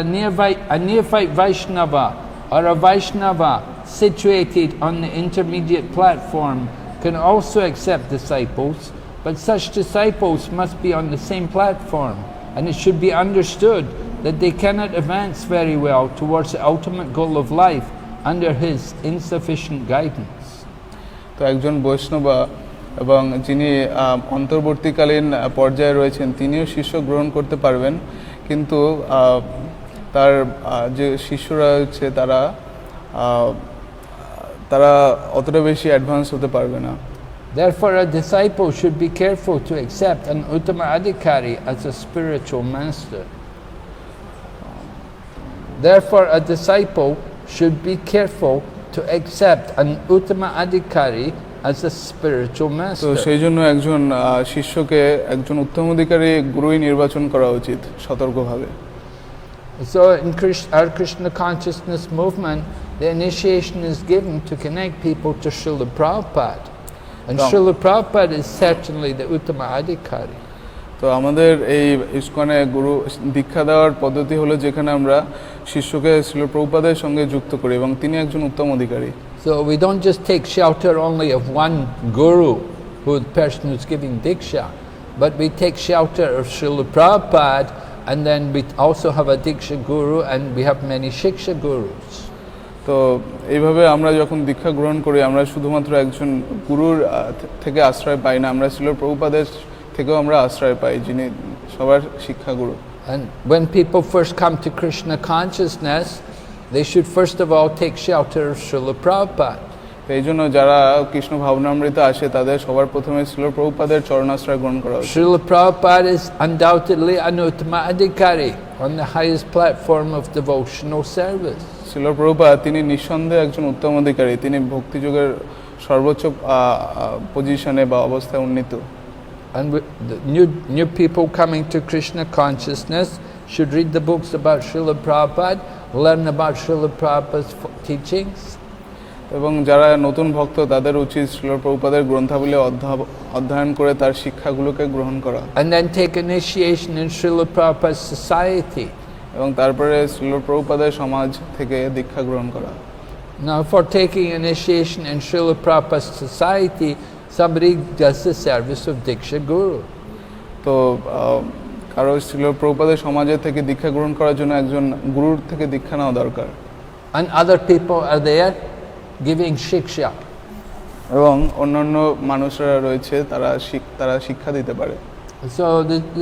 a neophyte Vaishnava or a Vaishnava situated on the intermediate platform can also accept disciples, but such disciples must be on the same platform, and it should be understood that they cannot advance very well towards the ultimate goal of life under his insufficient guidance. তো একজন বৈষ্ণবা এবং যিনি অন্তর্বর্তীকালীন পর্যায়ে রয়েছেন তিনিও শিষ্য গ্রহণ করতে পারবেন, কিন্তু তার যে শিষ্যরা হচ্ছে তারা অতটা বেশি অ্যাডভান্স হতে পারবে না। Therefore, a disciple should be careful to accept an uttama adhikari as a spiritual master. Therefore, a disciple should be careful to accept an uttama adhikari as a spiritual তো master. সেই জন্য একজন শিষ্যকে একজন উত্তম অধিকারী গুরুই নির্বাচন করা উচিত সতর্কভাবে। So in our Krishna consciousness movement, the initiation is given to connect people to Srila Prabhupada. And Srila Prabhupada is certainly the uttama adhikari. তো আমাদের এই ইস্কনে গুরু দীক্ষা দেওয়ার পদ্ধতি হলো যেখানে আমরা শিষ্যকে শ্রীল প্রভুপাদের সঙ্গে যুক্ত করি এবং তিনি একজন উত্তম অধিকারী। So we don't just take shelter only of one guru, the person who's giving diksha, but we take shelter of Srila Prabhupada, and then we also have a diksha guru, and we have many shiksha gurus. তো এইভাবে আমরা যখন দীক্ষা গ্রহণ করি আমরা শুধুমাত্র একজন গুরুর থেকে আশ্রয় পাই না, আমরা শ্রীল প্রভুপাদের থেকেও আমরা আশ্রয় পাই যিনি সবার শিক্ষাগুরু। And when people first come to Krishna consciousness, they should first of all take shelter of Srila Prabhupada. এই জন্য যারা কৃষ্ণ ভাবনামৃত আসে তাদের সবার প্রথমে শ্রীল প্রভুপাদের চরণাশ্রয় গ্রহণ করা উচিত। Srila Prabhupada is undoubtedly an uttama adhikari on the highest platform of devotional service. Srila Prabhupada তিনি নিঃসন্দেহে একজন উত্তম অধিকারী, তিনি ভক্তিযোগের সর্বোচ্চ পজিশনে বা অবস্থায় উন্নীত। And the new people coming to Krishna consciousness should read the books about Srila Prabhupada, learn about Srila Prabhupada's teachings. এবং যারা নতুন ভক্ত তাদের উচিত শ্রীল প্রভুপাদের গ্রন্থাবলী অধ্যয়ন করে তার শিক্ষাগুলোকে গ্রহণ করা। And then take initiation in Srila Prabhupada's society. এবং তারপরে শ্রীল প্রভুপাদের সমাজ থেকে দীক্ষা গ্রহণ করা। Now for taking initiation in Srila Prabhupada's society, somebody does the service of Diksha Guru. তো কারো শ্রীল প্রভুপাদের সমাজে থেকে দীক্ষা গ্রহণ করার জন্য একজন গুরুর থেকে দীক্ষা নেওয়া দরকার। And other people are there giving shiksha. এবং অন্যান্য মানুষরা রয়েছে তারা শিক্ষা দিতে পারে। So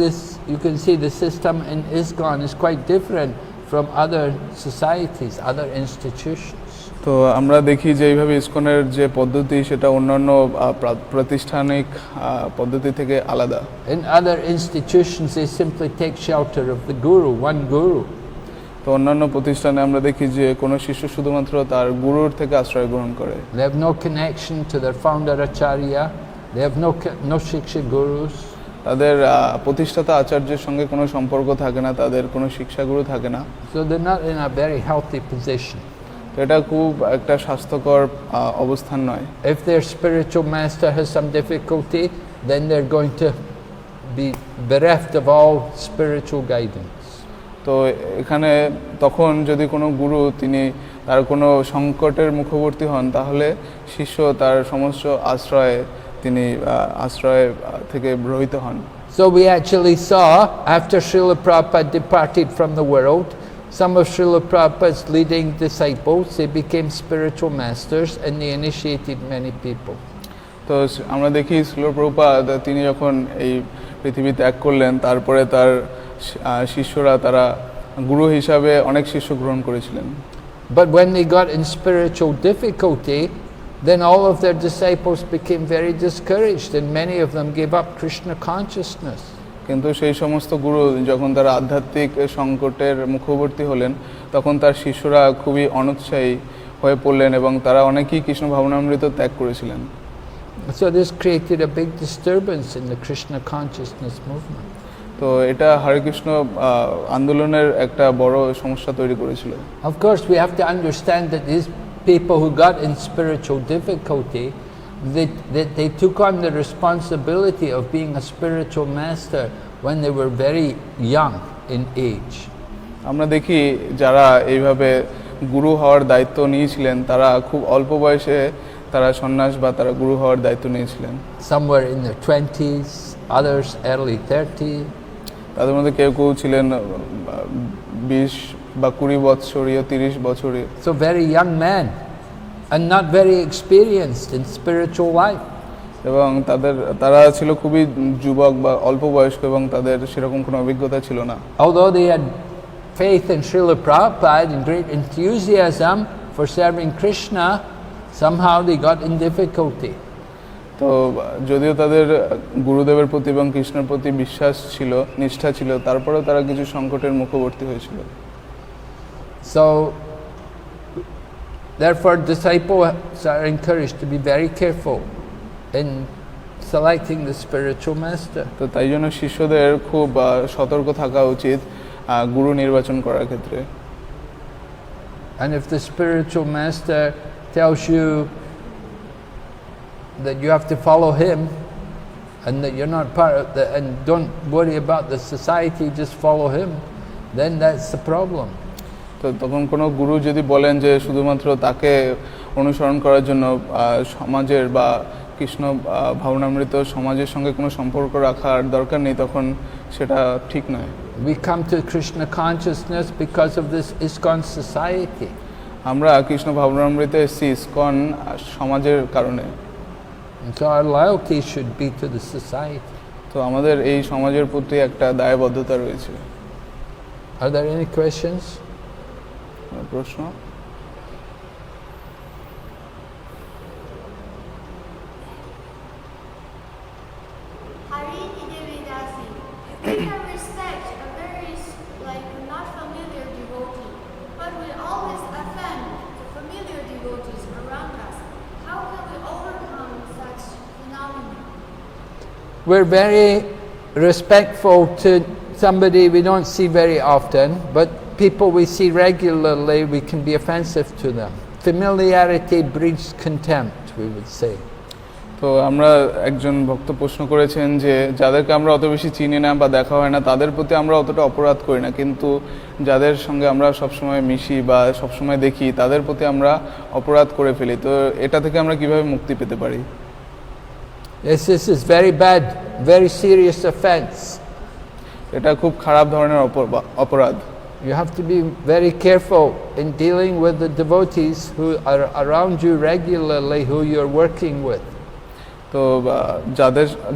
this you can see the system in ISKCON is quite different from other societies, other institutions. তো আমরা দেখি যে এইভাবে ইসকনের যে পদ্ধতি সেটা অন্যান্য প্রাতিষ্ঠানিক পদ্ধতি থেকে আলাদা। In other institutions they simply take shelter of the guru, one guru. তো অন্যান্য প্রতিষ্ঠানে আমরা দেখি যে কোনো শিষ্য শুধুমাত্র তার গুরুর থেকে আশ্রয় গ্রহণ করে। They have no connection to their founder acharya. They have no shiksha gurus. তাদের প্রতিষ্ঠাতা আচার্যের সঙ্গে কোনো সম্পর্ক থাকে না, তাদের কোনো শিক্ষাগুরু থাকে না। So they're not in a very healthy position. তো এটা খুব একটা স্বাস্থ্যকর অবস্থান নয়। If their spiritual master has some difficulty, then they're going to be bereft of all spiritual guidance. তো এখানে তখন যদি কোনো গুরু তিনি তার কোনো সংকটের মুখবর্তী হন, তাহলে শিষ্য তার সমস্ত আশ্রয় থেকে রহিত হন। So we actually saw, after Srila Prabhupada departed from the world, some of Srila Prabhupada's leading disciples, they became spiritual masters and they initiated many people. তো আমরা দেখি শ্রীল প্রভুপাদ তিনি যখন এই পৃথিবী ত্যাগ করলেন, তারপরে তার শিষ্যরা তারা গুরু হিসাবে অনেক শিষ্য গ্রহণ করেছিলেন। But when they got in spiritual difficulty, then all of their disciples became very discouraged and many of them gave up Krishna consciousness. কিন্তু সেই সমস্ত গুরু যখন তারা আধ্যাত্মিক সংকটের মুখবর্তী হলেন, তখন তার শিষ্যরা খুবই অনুৎসাহী হয়ে পড়লেন এবং তারা অনেকেই কৃষ্ণ ভাবনামৃত ত্যাগ করেছিলেন। So this created a big disturbance in the Krishna consciousness movement. তো এটা হরে কৃষ্ণ আন্দোলনের একটা বড় সমস্যা তৈরি করেছিল। Of course we have to understand that these people who got in spiritual difficulty, they took on the responsibility of being a spiritual master when they were very young in age. আমরা দেখি যারা এইভাবে গুরু হওয়ার দায়িত্ব নিয়েছিলেন, তারা খুব অল্প বয়সে তারা সন্ন্যাস বা তারা গুরু হওয়ার দায়িত্ব নিয়েছিলেন। Some were in their 20s, others early 30. তাদের মধ্যে কেউ কেউ ছিলেন 20 বা 20 বছরীয়, 30 বছরীয়। So very young men and not very experienced in spiritual life. এবং তারা ছিল খুবই যুবক বা অল্প বয়স্ক এবং তাদের সেরকম কোনো অভিজ্ঞতা ছিল না। Although they had faith in Srila Prabhupada and great enthusiasm for serving Krishna, somehow they got in difficulty. তো যদিও তাদের গুরুদেবের প্রতি এবং কৃষ্ণের প্রতি বিশ্বাস ছিল, নিষ্ঠা ছিল, তারপরেও তারা কিছু সংকটের মুখবর্তী হয়েছিল। So therefore disciples are encouraged to be very careful in selecting the spiritual master. তো তাই জন্য শিষ্যদের খুব সতর্ক থাকা উচিত গুরু নির্বাচন করার ক্ষেত্রে। And if the spiritual master tells you that you have to follow him and that you're not part of the, and don't worry about the society, just follow him, then that's the problem. তো তখন কোনো গুরু যদি বলেন যে শুধুমাত্র তাকে অনুসরণ করার জন্য সমাজের বা কৃষ্ণ ভাবনামৃত সমাজের সঙ্গে কোনো সম্পর্ক রাখার দরকার নেই, তখন সেটা ঠিক নয়। We come to Krishna consciousness because of this ISKCON society. আমরা কৃষ্ণ ভাবনামৃতে এসেছি ইসকন সমাজের কারণে। So our loyalty should be to the society. তো আমাদের এই সমাজের প্রতি একটা দায়বদ্ধতা রয়েছে। Are there any questions? প্রশ্ন? We're very respectful to somebody we don't see very often, but people we see regularly, we can be offensive to them. Familiarity breeds contempt, we would say. তো আমরা একজন ভক্ত প্রশ্ন করেছেন যে যাদেরকে আমরা অত বেশি চিনি না বা দেখা হয় না, তাদের প্রতি আমরা অতটা অপরাধ করি না, কিন্তু যাদের সঙ্গে আমরা সবসময় মিশি বা সবসময় দেখি, তাদের প্রতি আমরা অপরাধ করে ফেলি। তো এটা থেকে আমরা কিভাবে মুক্তি পেতে পারি? Yes, this is very bad, very serious offense. এটা খুব খারাপ ধরনের অপরাধ। You have to be very careful in dealing with the devotees who are around you regularly, who you're working with. তো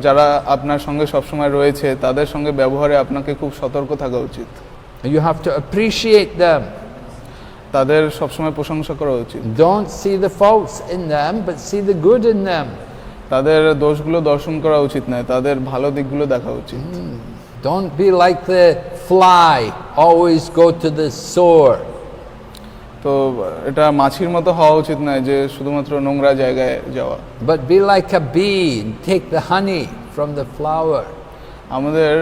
যারা আপনার সঙ্গে সবসময় রয়েছে, তাদের সঙ্গে ব্যবহারে আপনাকে খুব সতর্ক থাকা উচিত। You have to appreciate them. তাদের সবসময় প্রশংসা করা উচিত। Don't see the faults in them, but see the good in them. তাদের দোষগুলো দর্শন করা উচিত নয়, তাদের ভালো দিকগুলো দেখা উচিত। Don't be like the fly, always go to the sore. তো এটা মাছির মতো হওয়া উচিত নয় যে শুধুমাত্র নোংরা জায়গায় যাওয়া। But be like a bee and take the honey from the flower. আমাদের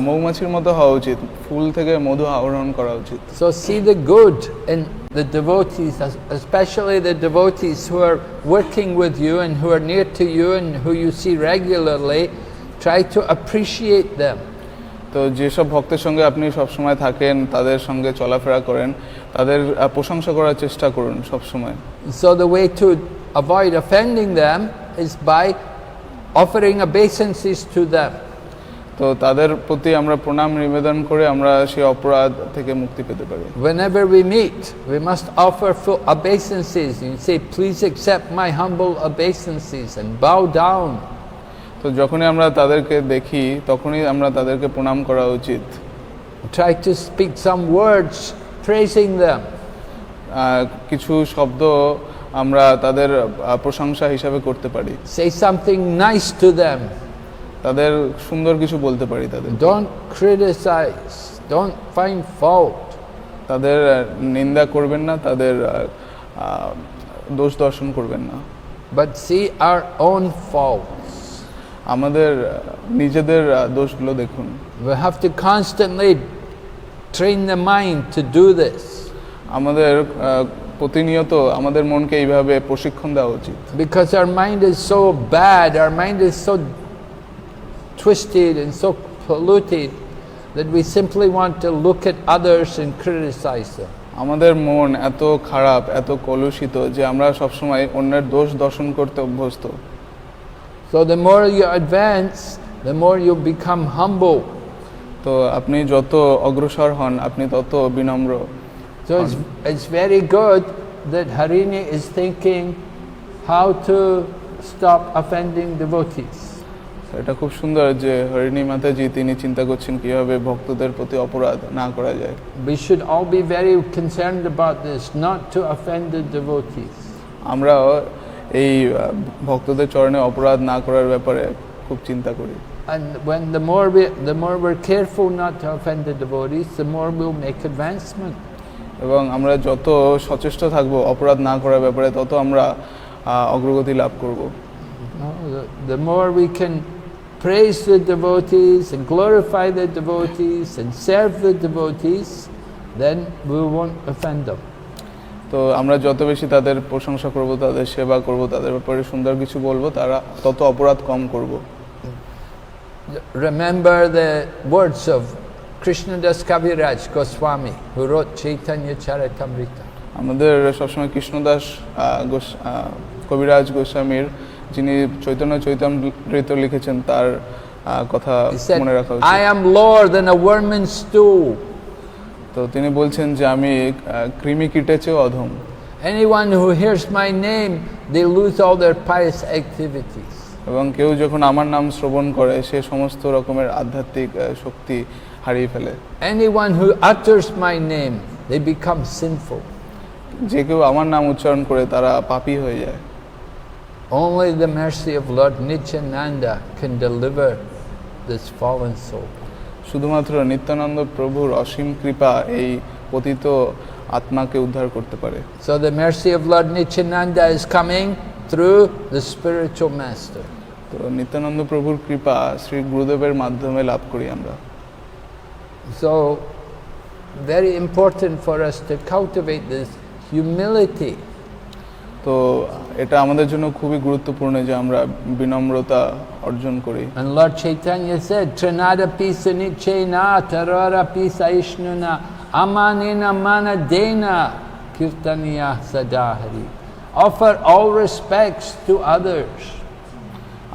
মৌমাছির মতো হওয়া উচিত, ফুল থেকে মধু আহরণ করা উচিত। So see the good in the devotees, especially the devotees who are working with you and who are near to you and who you see regularly. Try to appreciate them. তো যেসব ভক্তের সঙ্গে আপনি সবসময় থাকেন, তাদের সঙ্গে চলাফেরা করেন, তাদের প্রশংসা করার চেষ্টা করুন সবসময়। So the way to avoid offending them is by offering obeisances to them. তো তাদের প্রতি আমরা প্রণাম নিবেদন করে আমরা সেই অপরাধ থেকে মুক্তি পেতে পারি। Whenever we meet, we must offer full obeisances. You say, please accept my humble obeisances, and bow down. তো যখনই আমরা তাদেরকে দেখি তখনই আমরা তাদেরকে প্রণাম করা উচিত। Try to speak some words praising them. কিছু শব্দ আমরা তাদের প্রশংসা হিসাবে করতে পারি। Say something nice to them. তাদের সুন্দর কিছু বলতে পারি তাদের। Don't criticize, don't find fault. তাদের নিন্দা করবেন না, তাদের দোষ দর্শন করবেন না। But see our own faults. আমাদের নিজেদের দোষগুলো দেখুন। We have to constantly train the mind to do this. আমাদের প্রতিনিয়ত আমাদের মনকে এইভাবে প্রশিক্ষণ দেওয়া উচিত। Because our mind is so bad, our mind is so twisted and so polluted that we simply want to look at others and criticize them. আমাদের মন এত খারাপ, এত কলুষিত যে আমরা সবসময় অন্যের দোষ দর্শন করতে অভ্যস্ত। So the more you advance, the more you become humble. তো আপনি যত অগ্রসর হন আপনি তত বিনম্র। So it's very good that Harini is thinking how to stop offending devotees. এটা খুব সুন্দর যে হরিণী মাতাজি তিনি চিন্তা করছেন কিভাবে ভক্তদের প্রতি অপরাধ না করা যায়। We should all be very concerned about this, not to offend the devotees. আমরা এই ভক্তদের চরণে অপরাধ না করার ব্যাপারে খুব চিন্তা করি। And when the more we're careful not to offend the devotees, the more we'll make advancement. এবং আমরা যত সচেষ্ট থাকব অপরাধ না করার ব্যাপারে তত আমরা অগ্রগতি লাভ করব। The more we can praise the devotees and glorify the devotees and serve the devotees, then we won't offend them. তো আমরা যত বেশি তাদের প্রশংসা করব, তাদের সেবা করব, তাদের ব্যাপারে সুন্দর কিছু বলবো, তারা তত অপরাধ কম করব। Remember the words of Krishnadas Kaviraj Goswami, who wrote Chaitanya Charitamrita. আমাদের সবসময় কৃষ্ণদাস কবিরাজ গোস্বামীর যিনি চৈতন্য চৈতামৃত লিখেছেন তার কথা মনে রাখা উচিত। I am lower than a worm in stool. তো তিনি বলছেন যে আমি কৃমি কীটের চেয়েও অধম। Anyone who hears my name, they lose all their pious activities. এবং কেউ যখন আমার নাম শ্রবণ করে সে সমস্ত রকমের আধ্যাত্মিক শক্তি হারিয়ে ফেলে। Anyone who utters my name, they become sinful. যে কেউ আমার নাম উচ্চারণ করে তারা পাপী হয়ে যায়। Only the mercy of Lord Nityananda can deliver this fallen soul. শুধুমাত্র নিত্যানন্দ প্রভুর অসীম কৃপা এই পতিত আত্মাকে উদ্ধার করতে পারে। So the mercy of Lord Nityananda is coming through the spiritual master. তো নিত্যানন্দ প্রভুর কৃপা শ্রী গুরুদেবের মাধ্যমে লাভ করি আমরা। So very important for us to cultivate this humility. তো এটা আমাদের জন্য খুবই গুরুত্বপূর্ণ যে আমরা বিনম্রতা অর্জন করি। And Lord Chaitanya said, Trinada pisa nichena tarara pisa ishnuna amanena manadena kirtaniya sadahari. Offer all respects to others.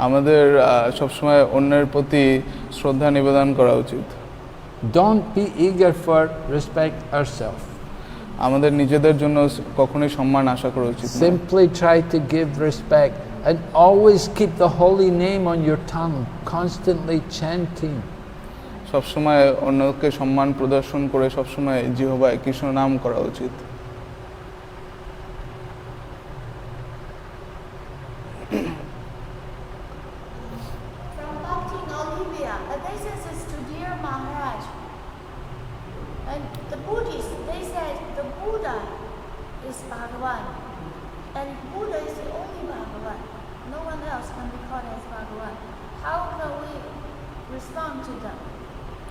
আমাদের সবসময় অন্যের প্রতি শ্রদ্ধা নিবেদন করা উচিত। Don't be eager for respect ourselves. আমাদের নিজেদের জন্য কখনোই সম্মান আশা করা উচিত না। Simply try to give respect and always keep the holy name on your tongue, constantly chanting. সবসময় অন্যকে সম্মান প্রদর্শন করে সবসময় জিহ্বায় কৃষ্ণ নাম করা উচিত। From Bhakti in Olivia, obeisances to dear Maharaj. Bhagavan. How can we respond to them?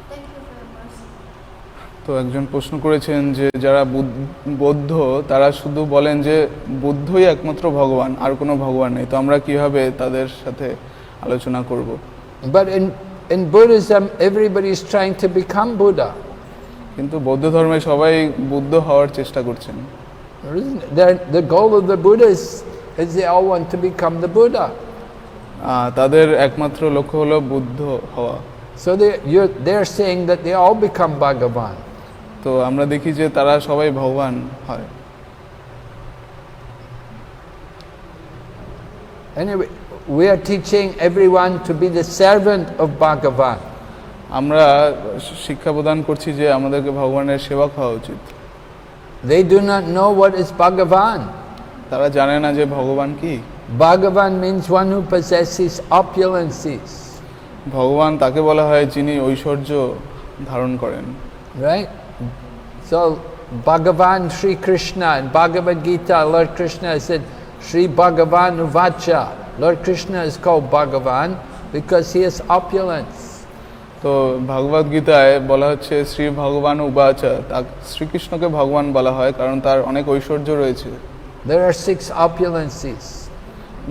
Thank you very much. তো একজন প্রশ্ন করেছেন যে যারা বৌদ্ধ তারা শুধু বলেন যে বুদ্ধই একমাত্র ভগবান, আর কোনো ভগবান নেই। তো আমরা কিভাবে তাদের সাথে আলোচনা করব? But in Buddhism, everybody is trying to become Buddha. কিন্তু বৌদ্ধ ধর্মে সবাই বুদ্ধ হওয়ার চেষ্টা করছেন। The goal of the Buddhists is they all want to become the Buddha. তাদের একমাত্র লক্ষ্য হলো বুদ্ধ হওয়া। So they're saying that they all become Bhagavan. তো আমরা দেখি যে তারা সবাই ভগবান হয়। Anyway, we are teaching everyone to be the servant of Bhagavan. আমরা শিক্ষা প্রদান করছি যে আমাদেরকে ভগবানের সেবক হওয়া উচিত। They do not know what is Bhagavan. তারা জানে না যে ভগবান কি। Bhagavan means one who possesses opulences. ভগবান তাকে বলা হয় যিনি ঐশ্বর্য ধারণ করেন। Right? So Bhagavan Sri Krishna in Bhagavad Gita, Lord Krishna said, Sri Bhagavan Uvacha. Lord Krishna is called Bhagavan because he has opulence. তো ভগবদ গীতায় বলা হচ্ছে শ্রী ভগবান উবাচা, শ্রীকৃষ্ণকে ভগবান বলা হয় কারণ তার অনেক ঐশ্বর্য রয়েছে। There are 6 opulences.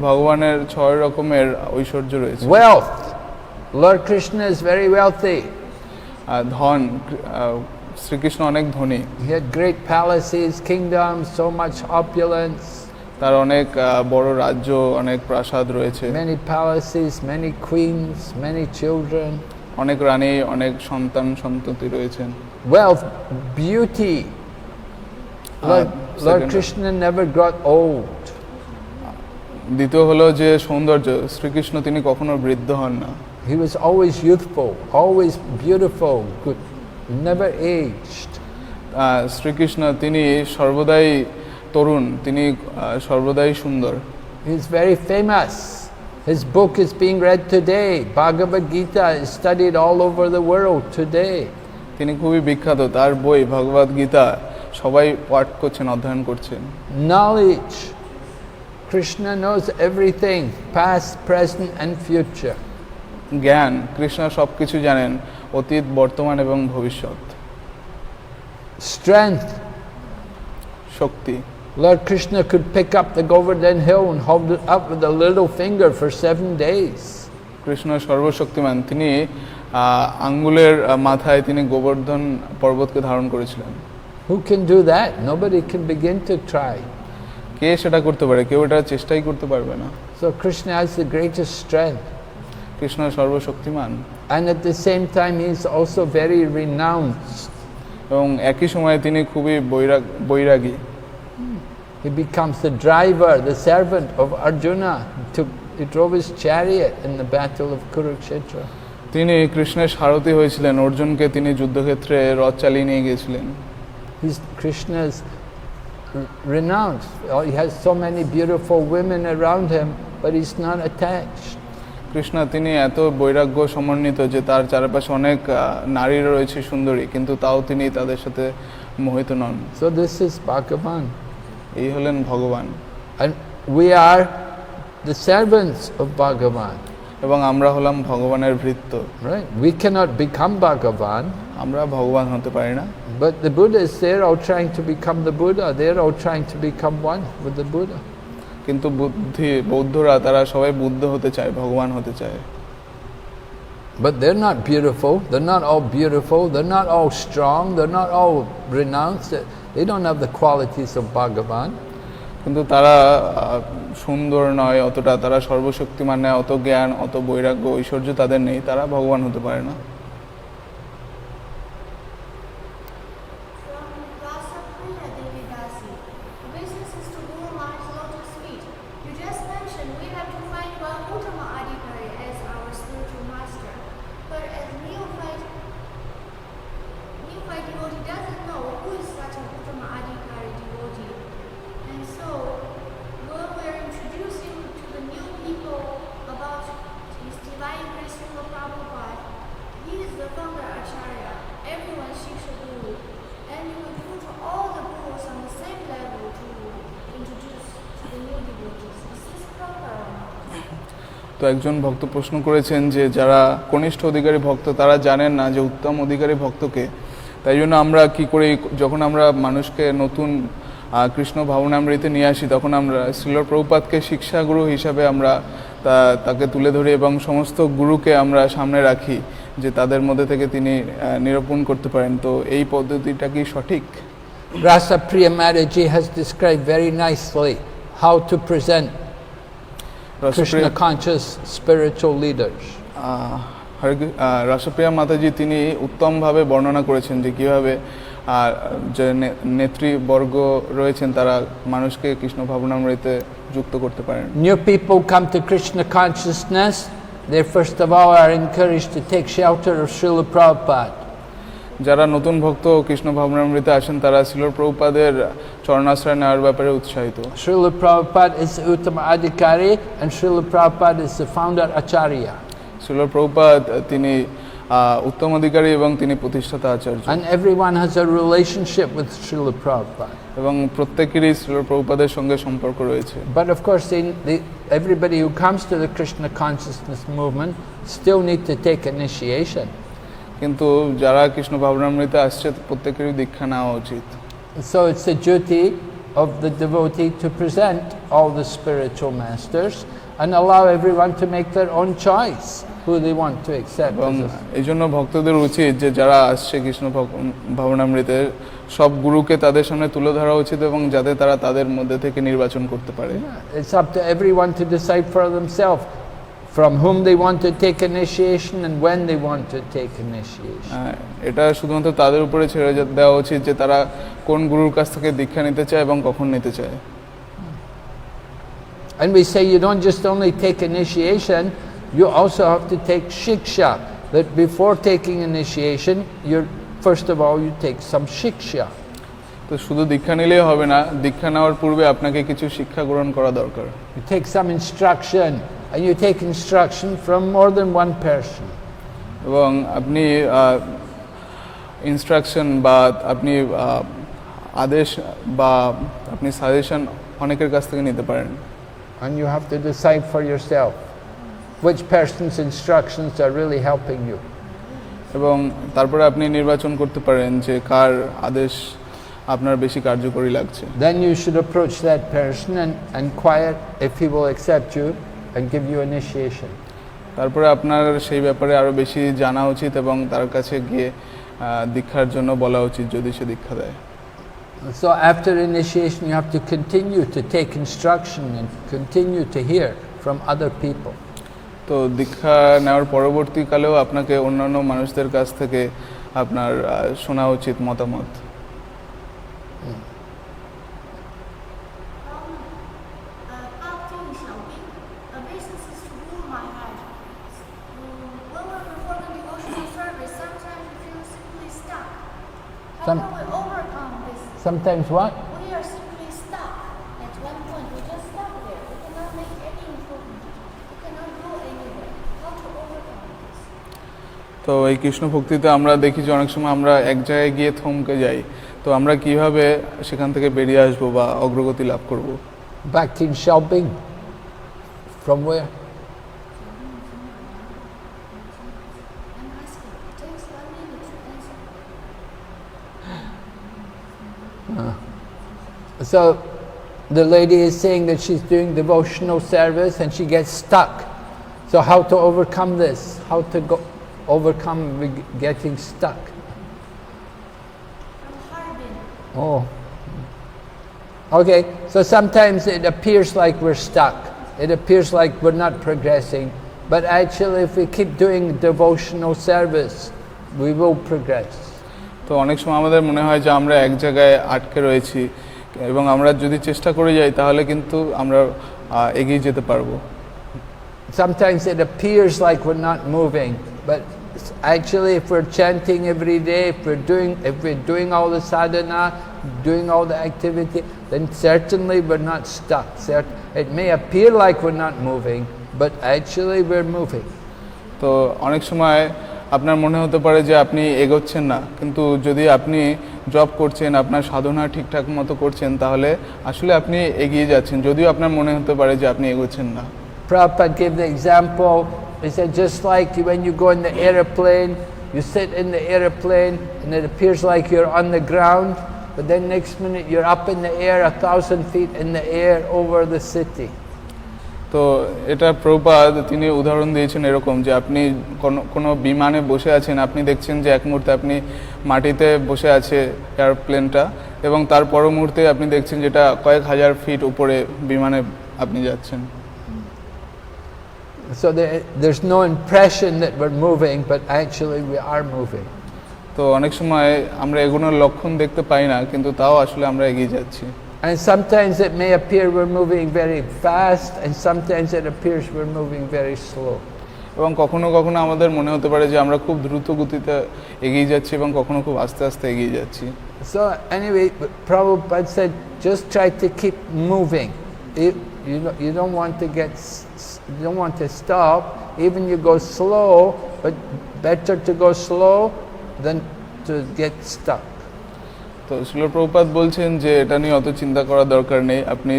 ভগবানের 6 রকমের ঐশ্বর্য রয়েছে। Wealth. Lord Krishna is very wealthy. ধন, শ্রীকৃষ্ণ অনেক ধনী। He had great palaces, kingdoms, so much opulence. তার অনেক বড় রাজ্য, অনেক প্রাসাদ রয়েছে। Many palaces, many queens, many children. অনেক রানী, অনেক সন্তান সন্ততি রয়েছেন। Wealth, beauty. Lord Krishna never got old. দ্বিতীয় হলো যে সৌন্দর্য, শ্রীকৃষ্ণ তিনি কখনো বৃদ্ধ হন না। He was always youthful, always beautiful, good, never aged. Shrikrishna তিনি সর্বদাই তরুণ, তিনি সর্বদাই সুন্দর। He is very famous. His book is being read today. Bhagavad Gita is studied all over the world today. তিনি খুবই বিখ্যাত, তার বই ভগবদ গীতা সবাই পাঠ করছেন, অধ্যয়ন করছেন। Knowledge. Krishna knows everything, past, present and future. জ্ঞান, কৃষ্ণ সবকিছু জানেন, অতীত, বর্তমান এবং ভবিষ্যৎ। Strength. Shakti, Lord Krishna could pick up the Govardhan hill and hold it up with a little finger for 7 days. Krishna সর্বশক্তিমান, তিনি আঙ্গুলের মাথায় তিনি গোবর্ধন পর্বতকে ধারণ করেছিলেন। Who can do that? Nobody can begin to try. কে সেটা করতে পারে? কেউ এটা চেষ্টাই করতে পারবে না। So Krishna has the greatest strength. Krishna সর্বশক্তিমান। And at the same time he is also very renounced. এবং একই সময়ে তিনি খুবই বৈরাগী। He becomes the driver, the servant of Arjuna. He drove his chariot in the battle of Kurukshetra. তিনি কৃষ্ণের সারথি হয়েছিলেন, অর্জুনকে তিনি যুদ্ধক্ষেত্রে রথ চালিয়ে নিয়ে গিয়েছিলেন। Krishna's renounced. He has so many beautiful women around him, but he's not attached. Krishna তিনি এত বৈরাগ্য সমন্বিত যে তার চারপাশে অনেক নারী রয়েছে সুন্দরী, কিন্তু তাও তিনি তাদের সাথে মোহিত নন। So this is Bhagavan. এই হলেন ভগবান। And we are the servants of Bhagavan. এবং আমরা হলাম ভগবানের ভৃত্য। Right? We cannot become Bhagavan. আমরা ভগবান হতে পারি না। But the Buddhists, they're all trying to become the Buddha. They're all trying to become one with the Buddha. কিন্তু বৌদ্ধরা তারা সবাই বুদ্ধ হতে চায়, ভগবান হতে চায়। But they're not beautiful. They're not all beautiful. They're not all strong. They're not all renounced. They don't have the qualities of Bhagavan. কিন্তু তারা সুন্দর নয় অতটা, তারা সর্বশক্তিমান নয়, অত জ্ঞান, অত বৈরাগ্য, ঐশ্বর্য তাদের নেই, তারা ভগবান হতে পারে না। Divine Grace Prabhupada, he তো একজন ভক্ত প্রশ্ন করেছেন যে যারা কনিষ্ঠ অধিকারী ভক্ত তারা জানেন না যে উত্তম অধিকারী ভক্তকে, তাই জন্য আমরা কি করি, যখন আমরা মানুষকে নতুন কৃষ্ণ ভাবনামৃতে নিয়ে আসি তখন আমরা শ্রীল প্রভুপাদকে শিক্ষাগুরু হিসাবে আমরা তাকে তুলে ধরি এবং সমস্ত গুরুকে আমরা সামনে রাখি যে তাদের মধ্যে থেকে তিনি নিরূপণ করতে পারেন। তো এই পদ্ধতিটা কি সঠিক? Rasa Priya Maharaji has described very nicely how to present Krishna conscious spiritual leaders. রাসপ্রিয়া মাতাজি তিনি উত্তমভাবে বর্ণনা করেছেন যে কীভাবে যে নেতৃবর্গ রয়েছেন তারা মানুষকে কৃষ্ণ ভাবনামৃতে যুক্ত করতে পারেন। New people come to Krishna consciousness, they first of all are encouraged to take shelter of Srila Prabhupada. যারা নতুন ভক্ত কৃষ্ণ ভাবনামৃতে আসেন তারা শ্রীল প্রভুপাদের চরণাশ্রয় নেওয়ার ব্যাপারে উৎসাহিত। Srila Prabhupada is the Uttama Adhikari and Srila Prabhupada is the founder Acharya. Srila Prabhupada তিনি উত্তম অধিকারী এবং তিনি প্রতিষ্ঠাতা আচার্য। And everyone has a relationship with Srila Prabhupada. এবং প্রত্যেকেরই শ্রীল প্রভুপাদের সঙ্গে সম্পর্ক রয়েছে। But of course everybody who comes to the Krishna consciousness movement still need to take initiation. কিন্তু যারা কৃষ্ণ ভাবনামৃতে আসছে প্রত্যেকেরই দীক্ষা নেওয়া উচিত। So it's the duty of the devotee to present all the spiritual masters and allow everyone to make their own choice who they want to accept. এবং এই জন্য ভক্তদের উচিত যে যারা আসছে কৃষ্ণ ভাবনামৃতে সব গুরুকে তাদের সামনে তুলে ধরা উচিত এবং যাতে তারা তাদের মধ্যে থেকে নির্বাচন করতে পারে। It's up to everyone to decide for themselves from whom they want to take initiation and when they want to take initiation. এটা শুধুমাত্র তাদের উপরে ছেড়ে দেওয়া উচিত যে তারা কোন গুরুর কাছ থেকে দীক্ষা নিতে চায় এবং কখন নিতে চায়। And we say you don't just only take initiation, you also have to take shiksha. That before taking initiation, first of all you take some shiksha. তো শুধু দীক্ষা নিলেই হবে না, দীক্ষা নেওয়ার পূর্বে আপনাকে কিছু শিক্ষা গ্রহণ করা দরকার। You take some instruction and you take instruction from more than one person. এবং আপনি ইনস্ট্রাকশন বা আপনি আদেশ বা আপনি সাজেশন অনেকের কাছ থেকে নিতে পারেন। And you have to decide for yourself which person's instructions are really helping you. এবং তারপরে আপনি নির্বাচন করতে পারেন যে কার আদেশ আপনার বেশি কার্যকরী লাগছে। Then you should approach that person and inquire if he will accept you and give you initiation. তারপরে আপনার সেই ব্যাপারে আরো বেশি জানা উচিত এবং তার কাছে গিয়ে দীক্ষার জন্য বলা উচিত যদি সে দীক্ষা দেয়। So after initiation you have to continue to take instruction and continue to hear from other people. তো দীক্ষা নেওয়ার পরবর্তীকালেও আপনাকে অন্যান্য মানুষদের কাছ থেকে আপনার শোনা উচিত মতামত। Sometimes what? We are simply stuck at one point. We just stuck there. We cannot make any improvement. We cannot go anywhere. How to overcome this? তো এই কৃষ্ণ ভক্তিতে আমরা দেখি যে অনেক সময় আমরা এক জায়গায় গিয়ে থমকে যাই, তো আমরা কিভাবে সেখান থেকে বেরিয়ে আসবো বা অগ্রগতি লাভ করব? Bhakti shopping. From where? I'm asking. It takes 1 minute to answer. So the lady is saying that she's doing devotional service and she gets stuck. So how to overcome this? How to overcome getting stuck? From Harbin. Oh. Okay, so sometimes it appears like we're stuck. It appears like we're not progressing. But actually if we keep doing devotional service, we will progress. তো অনেক সময় আমাদের মনে হয় যে আমরা এক জায়গায় আটকে রয়েছি এবং আমরা যদি চেষ্টা করে যাই তাহলে কিন্তু আমরা এগিয়ে যেতে পারবো। Sometimes it appears like we're not moving, but actually if we're chanting every day, if we're doing all the sadhana, doing all the activity, then certainly we're not stuck. It may appear like we're not moving, but actually we're moving. তো অনেক সময় আপনার মনে হতে পারে যে আপনি এগোচ্ছেন না, কিন্তু যদি আপনি জব করছেন, আপনার সাধনা ঠিকঠাক মতো করছেন, তাহলে আসলে আপনি এগিয়ে যাচ্ছেন, যদিও আপনার মনে হতে পারে যে আপনি এগোচ্ছেন না। Prabhupada gave the example. He said, just like when you go in the aeroplane, you sit in the aeroplane and it appears like you're on the ground, but then next minute you're up in the air 1,000 feet in the air over the city. তো এটা প্রভুপাদ তিনি উদাহরণ দিয়েছেন এরকম যে আপনি কোনো বিমানে বসে আছেন, আপনি দেখছেন যে এক মুহূর্তে আপনি মাটিতে বসে আছে এয়ারপ্লেনটা এবং তার পর মুহূর্তে আপনি দেখছেন যেটা কয়েক হাজার ফিট উপরে বিমানে আপনি যাচ্ছেন। So there's no impression that we're moving, but actually we are moving. তো অনেক সময় আমরা এগুলোর লক্ষণ দেখতে পাই না, কিন্তু তাও আসলে আমরা এগিয়ে যাচ্ছি। And sometimes it may appear we're moving very fast, and sometimes it appears we're moving very slow. এবং কখনো কখনো আমাদের মনে হতে পারে যে আমরা খুব দ্রুত গতিতে এগিয়ে যাচ্ছি এবং কখনো খুব আস্তে আস্তে এগিয়ে যাচ্ছি। So anyway, Prabhupada said, just try to keep moving. You don't want to you don't want to stop. Even you go slow, but better to go slow than to get stuck. তো শ্রীল প্রভুপাদ বলছেন যে এটা নিয়ে অত চিন্তা করার দরকার নেই, আপনি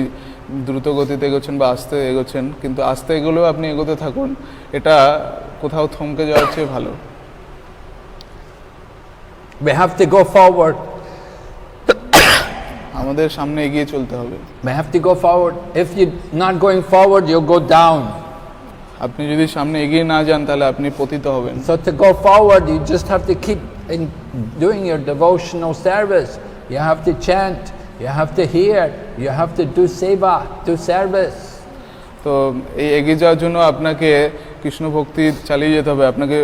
দ্রুত গতিতে এগোচ্ছেন বা আস্তে এগোচ্ছেন, কিন্তু আস্তে এগোলেও আপনি এগোতে থাকুন, এটা কোথাও থমকে যাওয়ার চেয়ে ভালো। We have to go forward. আমাদের সামনে এগিয়ে চলতে হবে। We have to go forward. If you're not going forward, you'll go down. আপনি যদি সামনে এগিয়ে না যান তাহলে আপনি পতিত হবেন। So to go forward, you just have to keep doing your devotional service. You have to chant, you have to hear, you have to do seva, do service. তো এই এগিয়ে যাওয়ার জন্য আপনাকে কৃষ্ণ ভক্তি চালিয়ে যেতে হবে, আপনাকে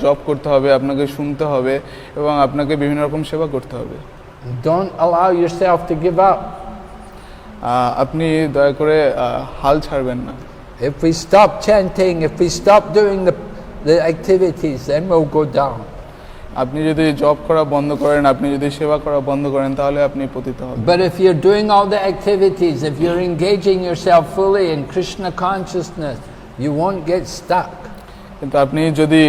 জপ করতে হবে, আপনাকে শুনতে হবে এবং আপনাকে বিভিন্ন রকম সেবা করতে হবে। Don't allow yourself to give up. আপনি দয়া করে হাল ছাড়বেন না। If we stop chanting, if we stop doing the activities, then we'll go down. আপনি যদি জব করা বন্ধ করেন, আপনি যদি সেবা করা বন্ধ করেন, তাহলে আপনি পতিত হবেন। But if you're doing all the activities, if you're engaging yourself fully in Krishna consciousness, you won't get stuck. কিন্তু আপনি যদি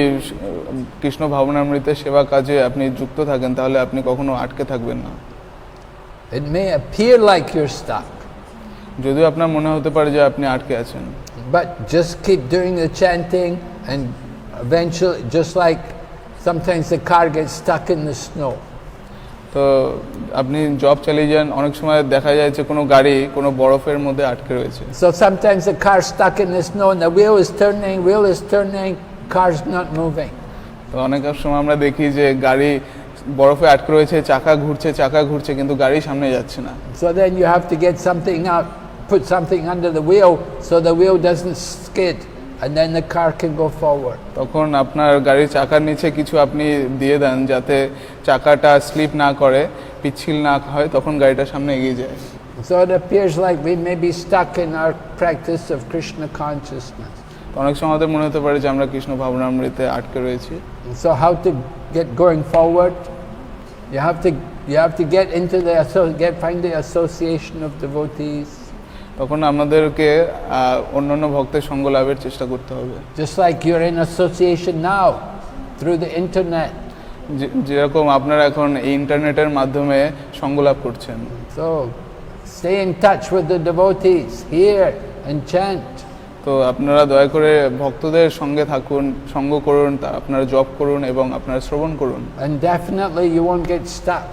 কৃষ্ণ ভাবনামৃতে সেবা কাজে আপনি যুক্ত থাকেন, তাহলে আপনি কখনো আটকে থাকবেন না। It may appear like you're stuck, যদিও আপনার মনে হতে পারে যে আপনি আটকে আছেন, but just keep doing the chanting, and eventually, just like sometimes the car gets stuck in the snow. তো আপনি জব চালিয়ে যান, অনেক সময় দেখা যায় যে কোনো গাড়ি কোনো বরফের মধ্যে আটকে রয়েছে। So sometimes the car's stuck in the snow and the wheel is turning, car's not moving. তো অনেক সময় আমরা দেখি যে গাড়ি বরফে আটকে রয়েছে, চাকা ঘুরছে কিন্তু গাড়ি সামনে যাচ্ছে না। So then you have to get something out, put something under the wheel so the wheel doesn't skid, and then the car can go forward. তখন আপনার গাড়ির চাকার নিচে কিছু আপনি দিয়ে দেন যাতে চাকাটা স্লিপ না করে, পিচ্ছিল না হয়, তখন গাড়িটা সামনে এগিয়ে যায়। So it appears like we may be stuck in our practice of Krishna consciousness. অনেক সময় আমাদের মনে হতে পারে যে আমরা কৃষ্ণ ভাবনামৃতে আটকে রয়েছি। So how to get going forward? You have to get into find the association of devotees. তখন আমাদেরকে অন্যান্য ভক্তের সঙ্গ লাভের চেষ্টা করতে হবে। Just like you're in association now through the internet. যেরকম আপনারা এখন এই ইন্টারনেটের মাধ্যমে সঙ্গ লাভ করছেন। So stay in touch with the devotees, hear and chant. তো আপনারা দয়া করে ভক্তদের সঙ্গে থাকুন, সঙ্গ করুন, আপনারা জপ করুন এবং আপনারা শ্রবণ করুন। And definitely you won't get stuck.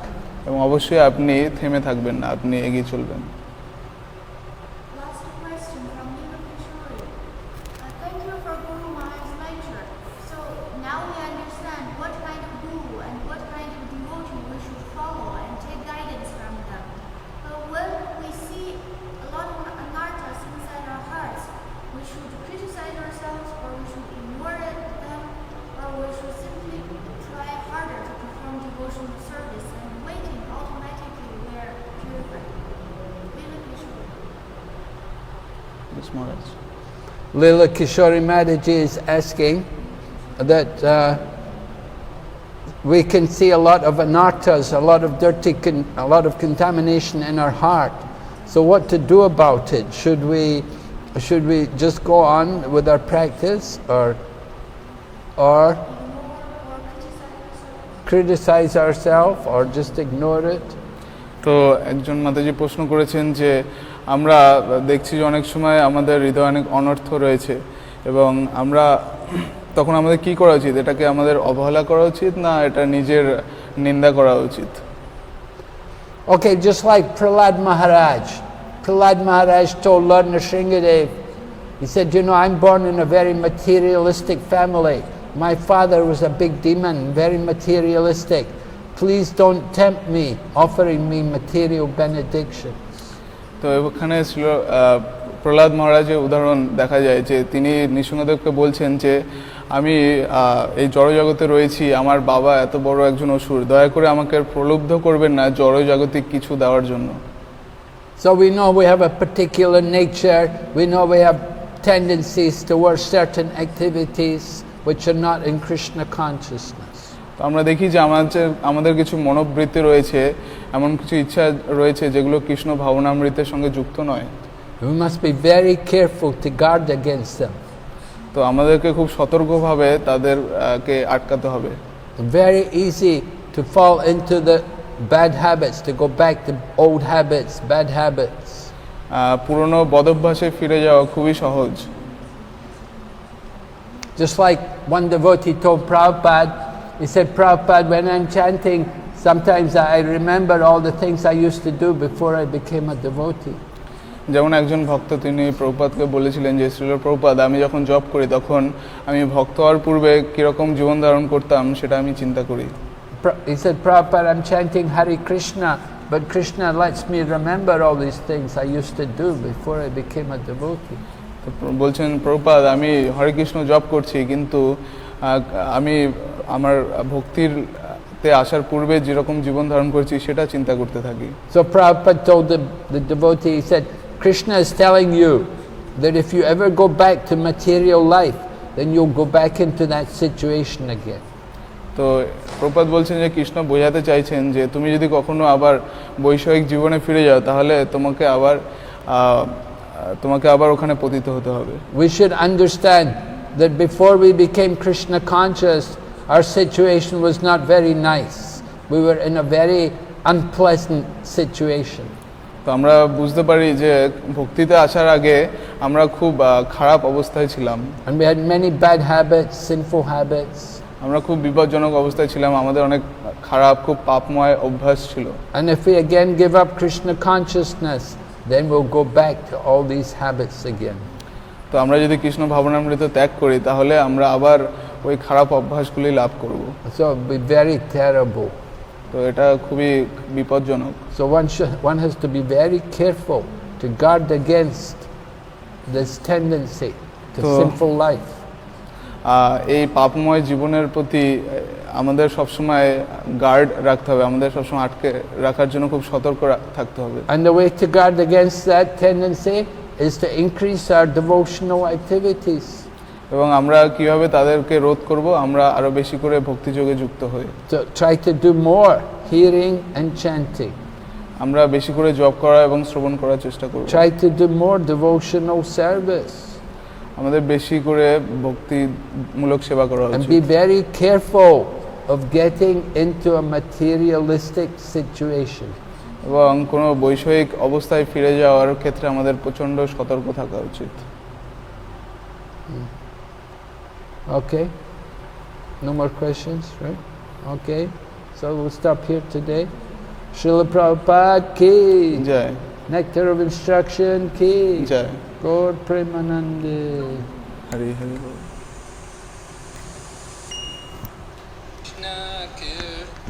এবং অবশ্যই আপনি থেমে থাকবেন না, আপনি এগিয়ে চলবেন। Last question from Nrsimha. Thank you for Guru Maharaj's lecture. So now we understand what kind of guru and what kind of devotee we should follow and take guidance from them. But when we see a lot of anarthas inside our hearts, we should criticize ourselves, or we should ignore them, or we should simply try harder to perform devotional service, and waiting automatically we are purified. Yes, Maharaj. Lila Kishori Mataji is asking that we can see a lot of anarthas, a lot of a lot of contamination in our heart. So what to do about it? Should we just go on with our practice, or criticize ourselves, or just ignore it? তো একজন মাতাজি প্রশ্ন করেছেন যে আমরা দেখছি যে অনেক সময় আমাদের হৃদয়ে অনেক অনর্থ রয়েছে এবং আমরা তখন আমাদের কি করা উচিত? এটাকে আমাদের অবহেলা করা উচিত না এটা নিজের নিন্দা করা উচিত? Okay, just like Prahlad Maharaj. Prahlad Maharaj told Lord Nrsimha, he said, you know, I'm born in a very materialistic family. My father was a big demon, very materialistic. Please don't tempt me, offering me material benedictions. তো এখানে ছিল প্রহ্লাদ মহারাজের উদাহরণ দেখা যায় যে তিনি নৃসিংহদেবকে বলছেন যে আমি এই জড়জগতে রয়েছি, আমার বাবা এত বড় একজন অসুর, দয়া করে আমাকে প্রলুব্ধ করবেন না জড়জাগতিক কিছু দেওয়ার জন্য। So we know we have a particular nature, we know we have tendencies towards certain activities which are not in Krishna consciousness. তো আমরা দেখি যে আমাদের কিছু মনোবৃত্তি রয়েছে, এমন কিছু ইচ্ছা রয়েছে যেগুলো কৃষ্ণ ভাবনামৃতের সঙ্গে যুক্ত নয়। We must be very careful to guard against them. তো আমাদেরকে খুব সতর্কভাবে তাদেরকে আটকাতে হবে। Very easy to fall into the bad habits, to go back to old habits, bad habits. পুরনো বদভ্যাসে ফিরে যাওয়া খুবই সহজ। Just like one devotee told Prabhupada, he said, Prabhupada, when I'm chanting, sometimes I remember all the things I used to do before I became a devotee. যেমন একজন ভক্ত তিনি প্রভুপাদকে বলেছিলেন যে শ্রীল প্রভুপাদ, আমি যখন জপ করি তখন আমি ভক্ত হওয়ার পূর্বে কীরকম জীবন ধারণ করতাম সেটা আমি চিন্তা করি। He said, Prabhupada, I'm chanting Hare Krishna, but Krishna lets me remember all these things I used to do before I became a devotee. বলছেন প্রভুপাদ, আমি হরে কৃষ্ণ জপ করছি কিন্তু আমি আমার ভক্তিতে আসার পূর্বে যেরকম জীবন ধারণ করছি সেটা চিন্তা করতে থাকি। So Prabhupada told the devotee, he said, Krishna is telling you that if you ever go back to material life, then you'll go back into that situation again. তো প্রভুপাদ বলছেন যে কৃষ্ণ বোঝাতে চাইছেন যে তুমি যদি কখনো আবার বৈষয়িক জীবনে ফিরে যাও তাহলে তোমাকে আবার ওখানে পতিত হতে হবে। We should understand that before we became Krishna conscious, our situation was not very nice. We were in a very unpleasant situation. তো আমরা বুঝতে পারি যে ভক্তিতে আসার আগে আমরা খুব খারাপ অবস্থায় ছিলাম। And we had many bad habits, sinful habits. আমরা খুব বিপজ্জনক অবস্থায় ছিলাম, আমাদের অনেক খারাপ খুব পাপময় অভ্যাস ছিল। And if we again give up Krishna consciousness, then we'll go back to all these habits again. তো আমরা যদি কৃষ্ণ ভাবনামৃত ত্যাগ করি তাহলে আমরা আবার ওই খারাপ অভ্যাসগুলি লাভ করব। So it will be very terrible. তো এটা খুবই বিপজ্জনক। So one has to be very careful to guard against this tendency to sinful life. এই পাপময় জীবনের প্রতি আমাদের সবসময় গার্ড রাখতে হবে, আমাদের সবসময় আটকে রাখার জন্য খুব সতর্ক থাকতে হবে। And the way to guard against that tendency is to increase our devotional activities. এবং আমরা কিভাবে তাদেরকে রোধ করব? আমরা আরো বেশি করে ভক্তিযোগে যুক্ত হই। To try to do more hearing and chanting. আমরা বেশি করে জপ করা এবং শ্রবণ করার চেষ্টা করব। Try to do more devotional service. আমাদের বেশি করে ভক্তিমূলক সেবা করা উচিত। And be very careful of getting into a materialistic situation. এবং কোনো বৈষয়িক অবস্থায় ফিরে যাওয়ার ক্ষেত্রে আমাদের প্রচন্ড সতর্ক থাকা উচিত। Okay? No more questions, right? Okay. So we'll stop here today. Srila Prabhupada ki Joy. Nectar of Instruction ki Joy. Gaur Premanande. Hari Hari ball. Krishna Kirtan